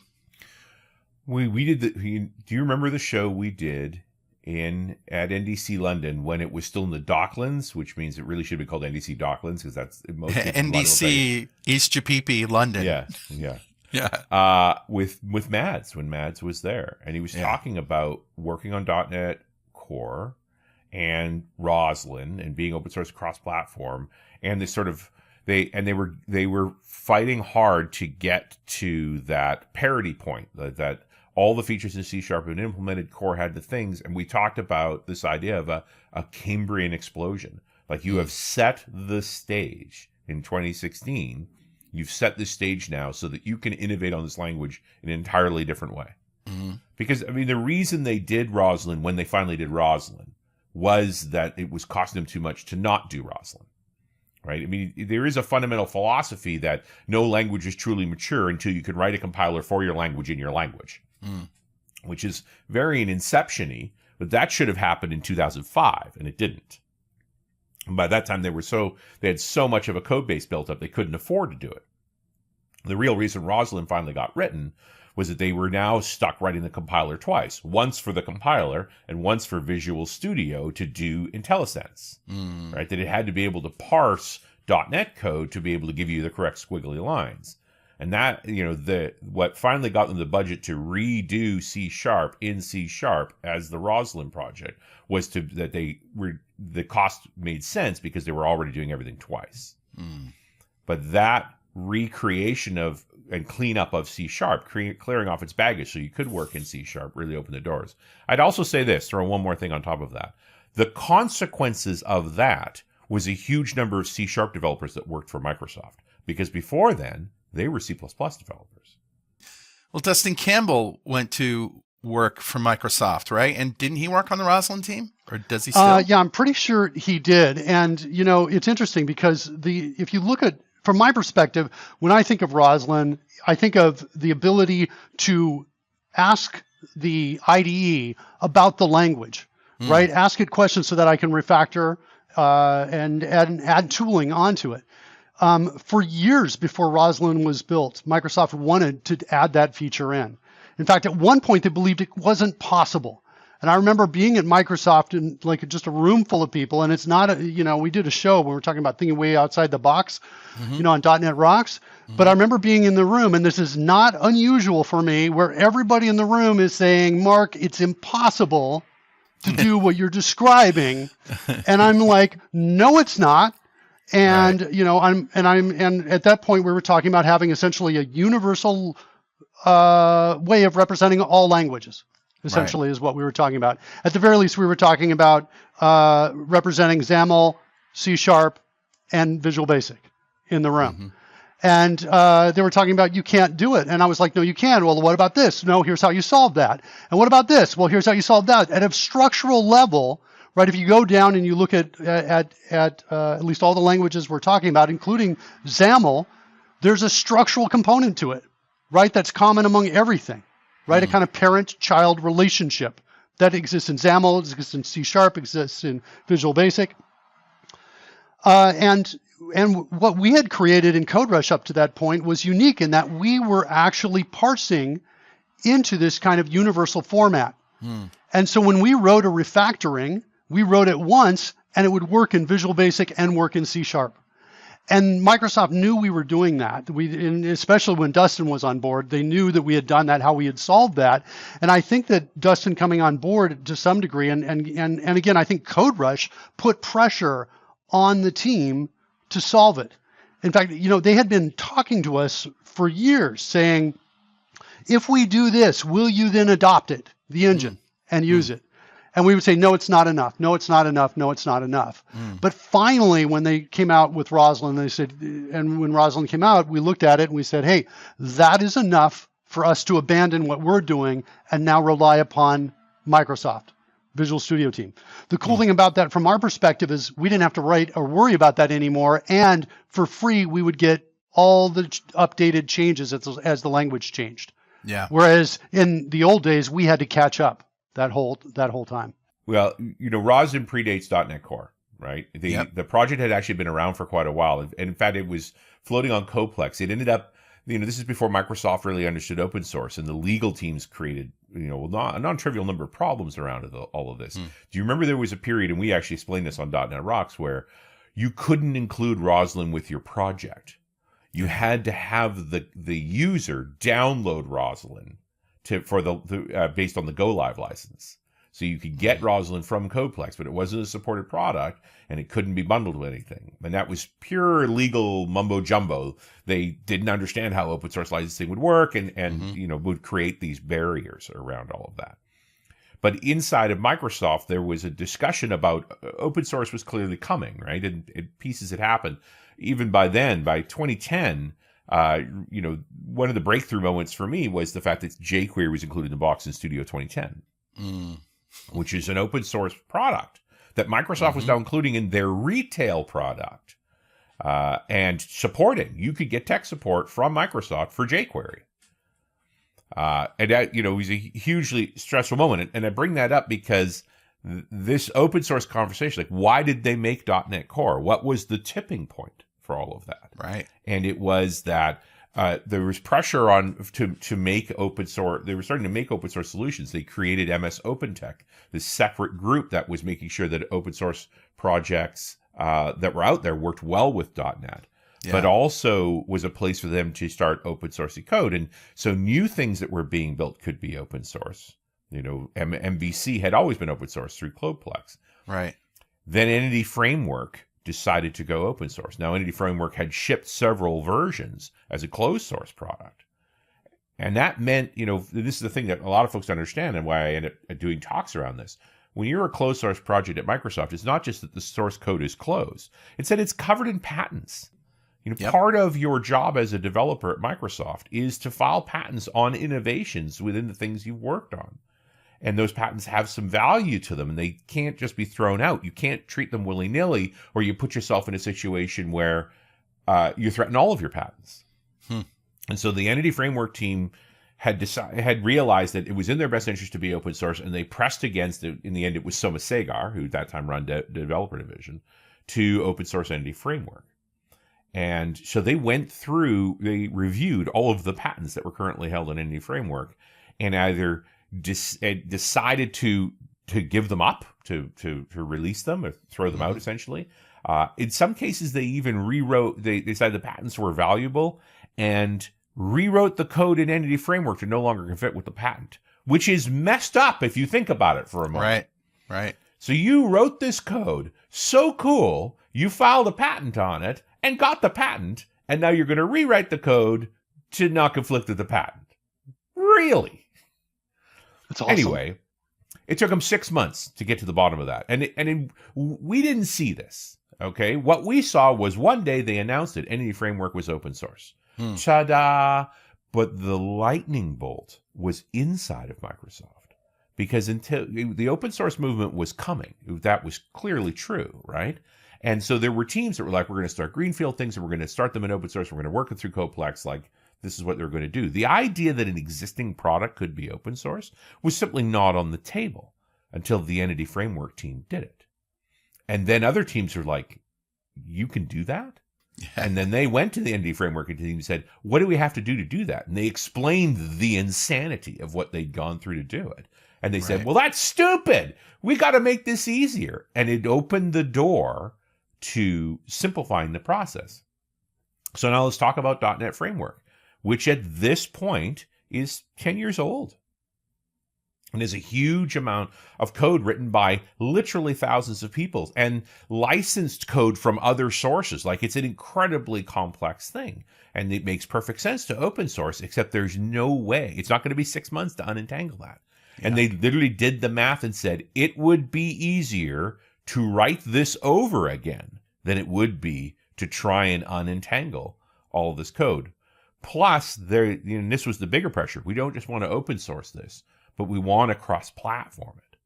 We did do you remember the show we did at NDC London when it was still in the Docklands, which means it really should be called NDC Docklands because that's most NDC East Japipi London. Yeah. With Mads, when Mads was there, and he was talking about working on .NET Core and Roslyn and being open source cross-platform, and they were fighting hard to get to that parity point that all the features in C# had been implemented, Core had the things, and we talked about this idea of a Cambrian explosion. Like, you have set the stage in 2016. You've set the stage now so that you can innovate on this language in an entirely different way. Mm-hmm. Because, I mean, the reason they did Roslyn when they finally did Roslyn was that it was costing them too much to not do Roslyn. Right? I mean, there is a fundamental philosophy that no language is truly mature until you can write a compiler for your language in your language, which is very inception-y, but that should have happened in 2005, and it didn't. And by that time, they had so much of a code base built up, they couldn't afford to do it. The real reason Roslyn finally got written was that they were now stuck writing the compiler twice, once for the compiler and once for Visual Studio to do IntelliSense, right? That it had to be able to parse .NET code to be able to give you the correct squiggly lines. And that, what finally got them the budget to redo C# in C# as the Roslyn project was that the cost made sense because they were already doing everything twice. But that recreation and cleanup of C#, clearing off its baggage so you could work in C# really opened the doors. I'd also say this, throw one more thing on top of that. The consequences of that was a huge number of C# developers that worked for Microsoft, because before then, they were C++ developers. Well, Dustin Campbell went to work for Microsoft, right? And didn't he work on the Roslyn team? Or does he still? Yeah, I'm pretty sure he did. And, it's interesting because if you look at, from my perspective, when I think of Roslyn, I think of the ability to ask the IDE about the language, right? Ask it questions so that I can refactor and add tooling onto it. For years before Roslyn was built, Microsoft wanted to add that feature in. In fact, at one point, they believed it wasn't possible. And I remember being at Microsoft in just a room full of people, and it's not, we did a show where we were talking about thinking way outside the box, on .NET Rocks. But I remember being in the room, and this is not unusual for me, where everybody in the room is saying, Mark, it's impossible to do what you're describing. And I'm like, no, it's not. And, right. And at that point we were talking about having essentially a universal way of representing all languages, essentially, is what we were talking about. At the very least, we were talking about representing XAML, C# and Visual Basic in the room. And they were talking about, you can't do it. And I was like, no, you can. Well, what about this? No, here's how you solve that. And what about this? Well, here's how you solve that. At a structural level, right, if you go down and you look at least all the languages we're talking about, including XAML, there's a structural component to it, right, that's common among everything, right? A kind of parent-child relationship that exists in XAML, exists in C#, exists in Visual Basic. And what we had created in CodeRush up to that point was unique in that we were actually parsing into this kind of universal format. And so when we wrote a refactoring, we wrote it once, and it would work in Visual Basic and work in C#. And Microsoft knew we were doing that. And especially when Dustin was on board, they knew that we had done that, how we had solved that. And I think that Dustin coming on board to some degree, and again, I think CodeRush put pressure on the team to solve it. In fact, they had been talking to us for years saying, if we do this, will you then adopt it, the engine, and use it? And we would say, no, it's not enough. No, it's not enough. No, it's not enough. But finally, when they came out with Roslyn, they said, and when Roslyn came out, we looked at it and we said, hey, that is enough for us to abandon what we're doing and now rely upon Microsoft, Visual Studio team. The cool thing about that from our perspective is we didn't have to write or worry about that anymore. And for free, we would get all the updated changes as the language changed. Yeah. Whereas in the old days, we had to catch up that whole time. Well, Roslyn predates .NET Core, right? The project had actually been around for quite a while. And in fact, it was floating on Coplex. It ended up, this is before Microsoft really understood open source, and the legal teams created, a non-trivial number of problems around all of this. Do you remember there was a period, and we actually explained this on .NET Rocks, where you couldn't include Roslyn with your project. You had to have the user download Roslyn based on the Go Live license. So you could get Roslyn from Coplex, but it wasn't a supported product, and it couldn't be bundled with anything. And that was pure legal mumbo jumbo. They didn't understand how open source licensing would work, and would create these barriers around all of that. But inside of Microsoft, there was a discussion about open source was clearly coming, right? And pieces had happened. Even by then, by 2010, one of the breakthrough moments for me was the fact that jQuery was included in the box in Studio 2010, which is an open source product that Microsoft was now including in their retail product and supporting. You could get tech support from Microsoft for jQuery. And that, it was a hugely stressful moment. And I bring that up because this open source conversation, like, why did they make .NET Core? What was the tipping point for all of that? Right. And it was that there was pressure on to make open source. They were starting to make open source solutions. They created MS OpenTech, this separate group that was making sure that open source projects that were out there worked well with .NET. Yeah. But also was a place for them to start open sourcing code. And so new things that were being built could be open source. MVC had always been open source through Coplex. Right. Then Entity Framework decided to go open source. Now, Entity Framework had shipped several versions as a closed source product. And that meant, this is the thing that a lot of folks don't understand and why I end up doing talks around this. When you're a closed source project at Microsoft, it's not just that the source code is closed. It's that it's covered in patents. Part of your job as a developer at Microsoft is to file patents on innovations within the things you've worked on. And those patents have some value to them, and they can't just be thrown out. You can't treat them willy-nilly, or you put yourself in a situation where you threaten all of your patents. And so the Entity Framework team had realized that it was in their best interest to be open source, and they pressed against it. In the end, it was Soma Sagar, who at that time ran the developer division, to open source Entity Framework. And so they reviewed all of the patents that were currently held in Entity Framework, and either decided to give them up, to release them or throw them out, essentially. In some cases, they even they decided the patents were valuable and rewrote the code in Entity Framework to no longer fit with the patent, which is messed up if you think about it for a moment. Right. So you wrote this code, so cool, you filed a patent on it and got the patent, and now you're going to rewrite the code to not conflict with the patent. Really? That's awesome. Anyway, it took them 6 months to get to the bottom of that. And we didn't see this, okay? What we saw was one day they announced that Entity Framework was open source. Ta-da! But the lightning bolt was inside of Microsoft. Because until the open source movement was coming, that was clearly true, right? And so there were teams that were like, we're going to start greenfield things, and we're going to start them in open source. We're going to work it through Coplex. Like, this is what they're going to do. The idea that an existing product could be open source was simply not on the table until the Entity Framework team did it. And then other teams were like, you can do that? Yeah. And then they went to the Entity Framework team and said, what do we have to do that? And they explained the insanity of what they'd gone through to do it. And they said, well, that's stupid. We got to make this easier. And it opened the door to simplifying the process. So now let's talk about .NET Framework, which at this point is 10 years old. And there's a huge amount of code written by literally thousands of people and licensed code from other sources. Like, it's an incredibly complex thing. And it makes perfect sense to open source, except there's no way. It's not going to be 6 months to unentangle that. And they literally did the math and said it would be easier to write this over again than it would be to try and unentangle all of this code. Plus, this was the bigger pressure. We don't just want to open source this, but we want to cross-platform it.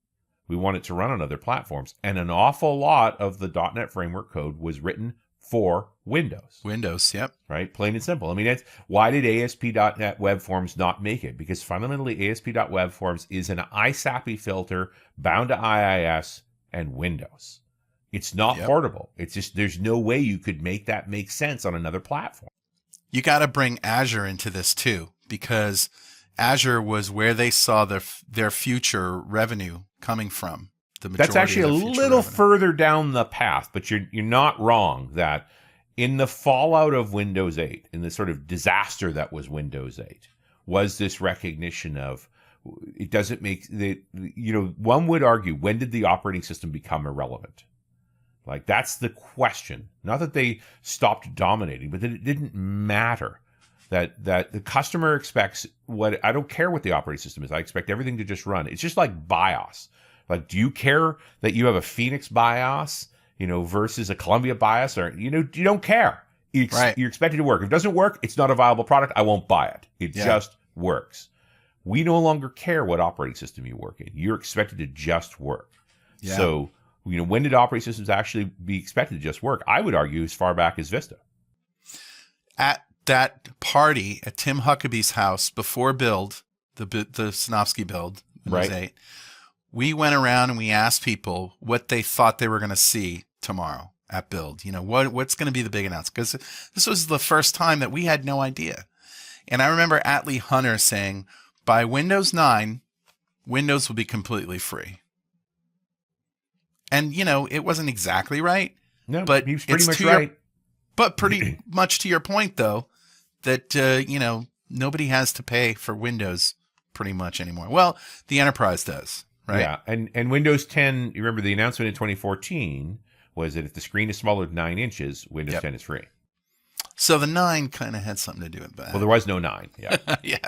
We want it to run on other platforms. And an awful lot of the .NET framework code was written for Windows. Windows, yep. Right? Plain and simple. I mean, why did ASP.NET Web Forms not make it? Because fundamentally, ASP.Web Forms is an ISAPI filter bound to IIS and Windows. It's not portable. It's just, there's no way you could make that make sense on another platform. You got to bring Azure into this too, because Azure was where they saw their future revenue coming from. That's actually a little further down the path, but you're not wrong that in the fallout of Windows 8, in the sort of disaster that was Windows 8, was this recognition of it doesn't make one would argue, when did the operating system become irrelevant? Like, that's the question. Not that they stopped dominating, but that it didn't matter. That the customer expects I don't care what the operating system is. I expect everything to just run. It's just like BIOS. Like, do you care that you have a Phoenix BIOS, versus a Columbia BIOS, or you don't care. You're expected to work. If it doesn't work, it's not a viable product. I won't buy it. It just works. We no longer care what operating system you work in. You're expected to just work. Yeah. So, when did operating systems actually be expected to just work? I would argue as far back as Vista. At that party at Tim Huckabee's house before build, the Sinofsky build, Windows 8, we went around and we asked people what they thought they were going to see tomorrow at build. What's going to be the big announcement? Because this was the first time that we had no idea. And I remember Atlee Hunter saying, by Windows 9, Windows will be completely free. And, it wasn't exactly right. No, but he was pretty much right. But pretty much to your point, though, that, nobody has to pay for Windows pretty much anymore. Well, the enterprise does, right? Yeah, and Windows 10, you remember the announcement in 2014 was that if the screen is smaller than 9 inches, Windows 10 is free. So the 9 kind of had something to do with that. Well, there was no 9, yeah. yeah.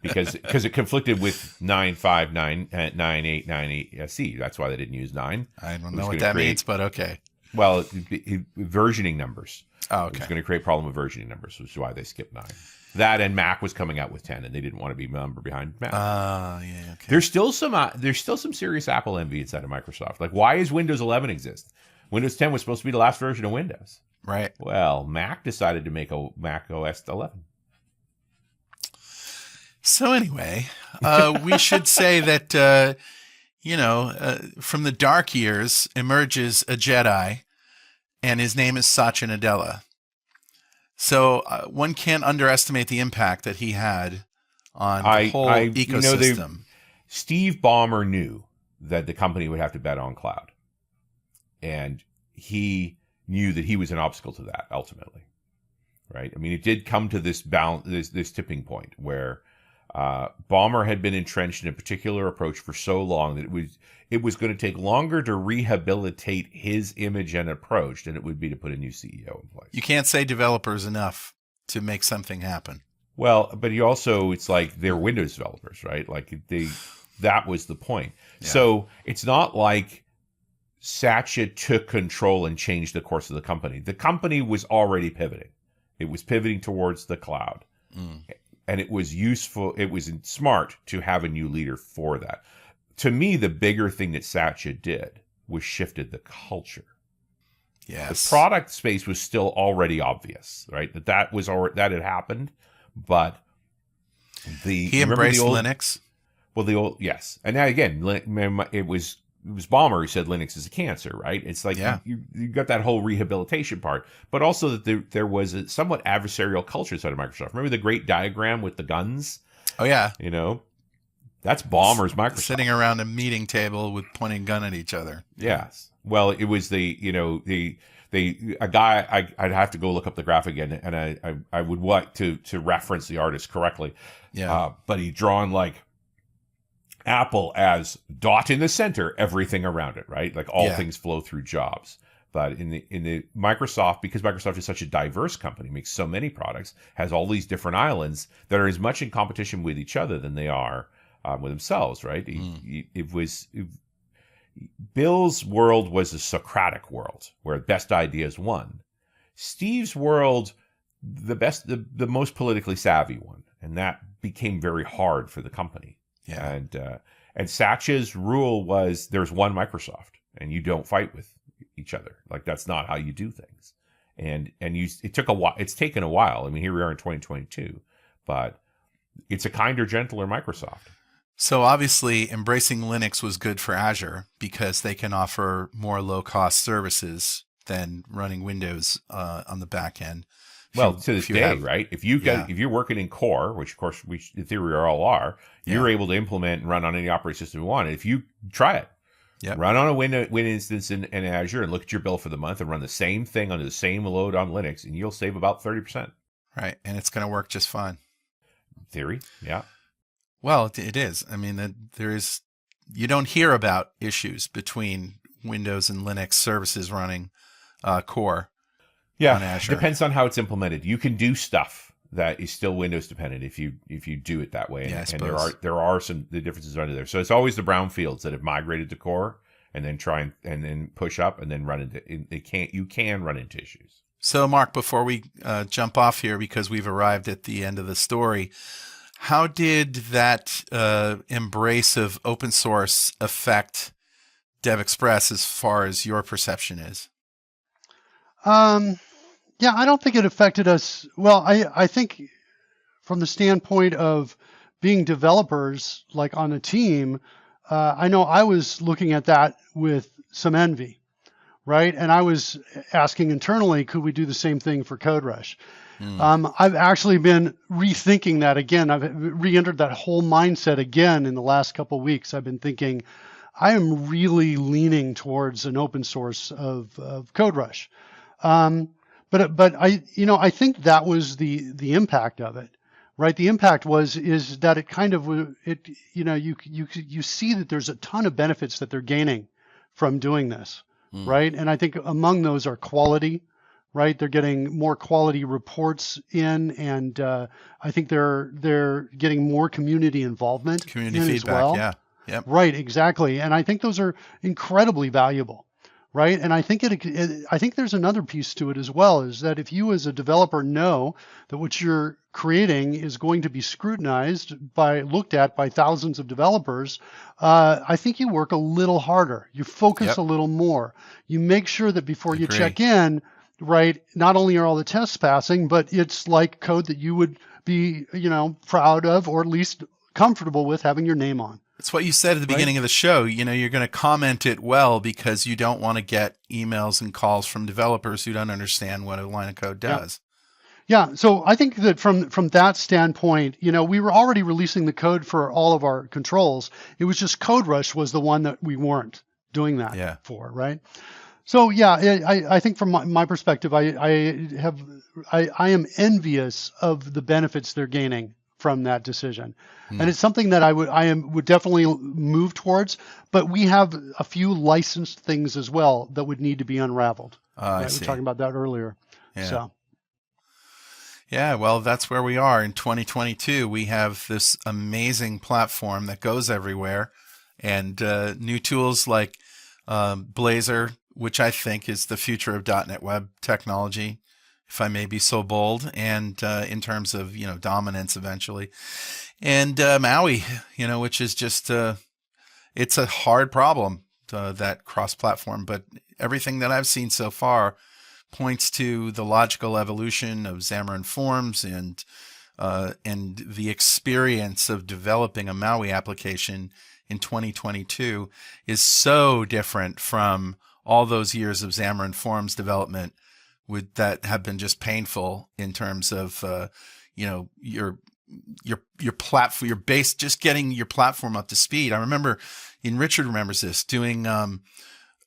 Because it conflicted with 9.5, 9.8, 9.8C. That's why they didn't use 9. I don't know what that means, but okay. Well, versioning numbers. Oh, okay. It was going to create a problem with versioning numbers, which is why they skipped 9. That and Mac was coming out with 10, and they didn't want to be a number behind Mac. Yeah, okay. There's still some serious Apple envy inside of Microsoft. Like, why does Windows 11 exist? Windows 10 was supposed to be the last version of Windows. Right. Well, Mac decided to make a Mac OS 11. So anyway, we should say that, from the dark years emerges a Jedi, and his name is Satya Nadella. So one can't underestimate the impact that he had on the whole ecosystem. Steve Ballmer knew that the company would have to bet on cloud. And he knew that he was an obstacle to that, ultimately. Right? I mean, it did come to this balance, this tipping point where Ballmer had been entrenched in a particular approach for so long that it was going to take longer to rehabilitate his image and approach than it would be to put a new CEO in place. You can't say developers enough to make something happen. Well, but it's like they're Windows developers, right? Like that was the point. Yeah. So it's not like Satya took control and changed the course of the company. The company was already pivoting. It was pivoting towards the cloud. And it was useful, it was smart to have a new leader for that. To me, the bigger thing that Satya did was shifted the culture. Yes. The product space was still already obvious, right? That had happened, but he embraced Linux. Well, yes. And now again, it was Ballmer who said Linux is a cancer, right? It's like you got that whole rehabilitation part, but also that there was a somewhat adversarial culture inside of Microsoft. Remember the great diagram with the guns? Oh, yeah. That's Ballmer's Microsoft. Sitting around a meeting table with pointing gun at each other. Yes. Well, it was a guy, I'd have to go look up the graphic again, and I would like to reference the artist correctly. Yeah. But he drawn like Apple as dot in the center, everything around it, right? Like all things flow through jobs. But in the Microsoft, because Microsoft is such a diverse company, makes so many products, has all these different islands that are as much in competition with each other than they are with themselves, right? Bill's world was a Socratic world where best ideas won. Steve's world, the most politically savvy one, and that became very hard for the company. Yeah. And Satch's rule was there's one Microsoft, and you don't fight with each other. Like, that's not how you do things. It took a while. It's taken a while. I mean, here we are in 2022, but it's a kinder, gentler Microsoft. So obviously, embracing Linux was good for Azure because they can offer more low-cost services than running Windows on the back end. Well, to this day, right? If you're working in core, which of course we in theory all are, you're able to implement and run on any operating system you want. If you try it, run on a Win instance in Azure and look at your bill for the month and run the same thing under the same load on Linux, and you'll save about 30%. Right, and it's going to work just fine. In theory, yeah. Well, it is. I mean, you don't hear about issues between Windows and Linux services running core. Yeah, on Azure. Depends on how it's implemented. You can do stuff that is still Windows dependent if you do it that way. Yeah, and there are some the differences under there. So it's always the brownfields that have migrated to core and then try and then push up and then run into you can run into issues. So Mark, before we jump off here because we've arrived at the end of the story, how did that embrace of open source affect DevExpress as far as your perception is? Yeah, I don't think it affected us. Well, I think from the standpoint of being developers, like on a team, I know I was looking at that with some envy, right? And I was asking internally, could we do the same thing for CodeRush? I've actually been rethinking that again. I've re-entered that whole mindset again in the last couple of weeks. I've been thinking, I am really leaning towards an open source of CodeRush. But I think that was the impact of it, right? The impact is that it kind of you see that there's a ton of benefits that they're gaining from doing this, right? And I think among those are quality, right? They're getting more quality reports in, and I think they're getting more community involvement, community feedback, as well. Yeah, yep. Right, exactly. And I think those are incredibly valuable. Right. And I think I think there's another piece to it as well, is that if you as a developer know that what you're creating is going to be scrutinized looked at by thousands of developers, I think you work a little harder. You focus a little more. You make sure that before you check in, right, not only are all the tests passing, but it's like code that you would be, proud of, or at least comfortable with having your name on. It's what you said at the beginning of the show. You're going to comment it well because you don't want to get emails and calls from developers who don't understand what a line of code does. Yeah. So I think that from that standpoint, we were already releasing the code for all of our controls. It was just CodeRush was the one that we weren't doing that for, right? So I think from my perspective, I am envious of the benefits they're gaining from that decision. And it's something that I would definitely move towards, but we have a few licensed things as well that would need to be unraveled. Right? We were talking about that earlier. Yeah. So. Yeah, well, that's where we are in 2022. We have this amazing platform that goes everywhere, and new tools like Blazor, which I think is the future of .NET Web technology, if I may be so bold, and in terms of dominance eventually, and MAUI, which is just it's a hard problem, that cross-platform, but everything that I've seen so far points to the logical evolution of Xamarin Forms and the experience of developing a MAUI application in 2022 is so different from all those years of Xamarin Forms development that have been just painful in terms of your platform, your base, just getting your platform up to speed. I remember, and Richard remembers this, doing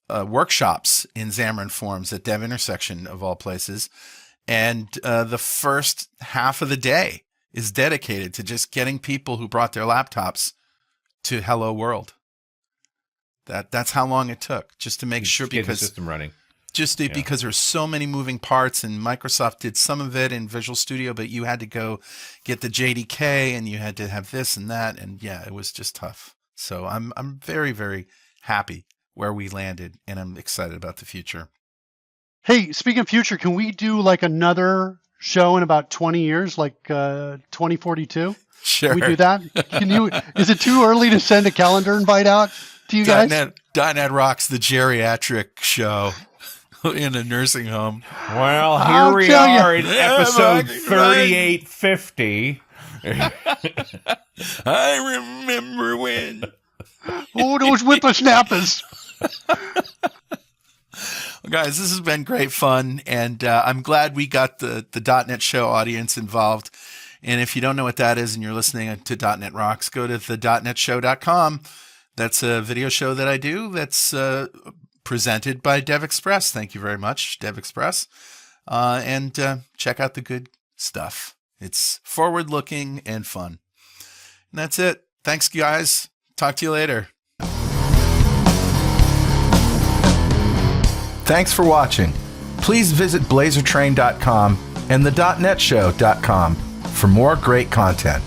workshops in Xamarin Forms at Dev Intersection of all places, and the first half of the day is dedicated to just getting people who brought their laptops to Hello World. That's how long it took, just to make sure, get because the system running. just because there's so many moving parts, and Microsoft did some of it in Visual Studio, but you had to go get the JDK and you had to have this and that. And it was just tough. So I'm very, very happy where we landed, and I'm excited about the future. Hey, speaking of future, can we do like another show in about 20 years, like 2042? Sure. Can we do that? Is it too early to send a calendar invite out to you guys? .NET Rocks, the geriatric show in a nursing home. Well, here we are in episode 3850. I remember when. Oh, those whippersnappers. Well, guys, this has been great fun, and I'm glad we got the .NET Show audience involved. And if you don't know what that is and you're listening to .NET Rocks, go to the.netshow.com. That's a video show that I do that's presented by DevExpress. Thank you very much, DevExpress. And check out the good stuff. It's forward-looking and fun. And that's it. Thanks, guys. Talk to you later. Thanks for watching. Please visit blazertrain.com and the.netshow.com for more great content.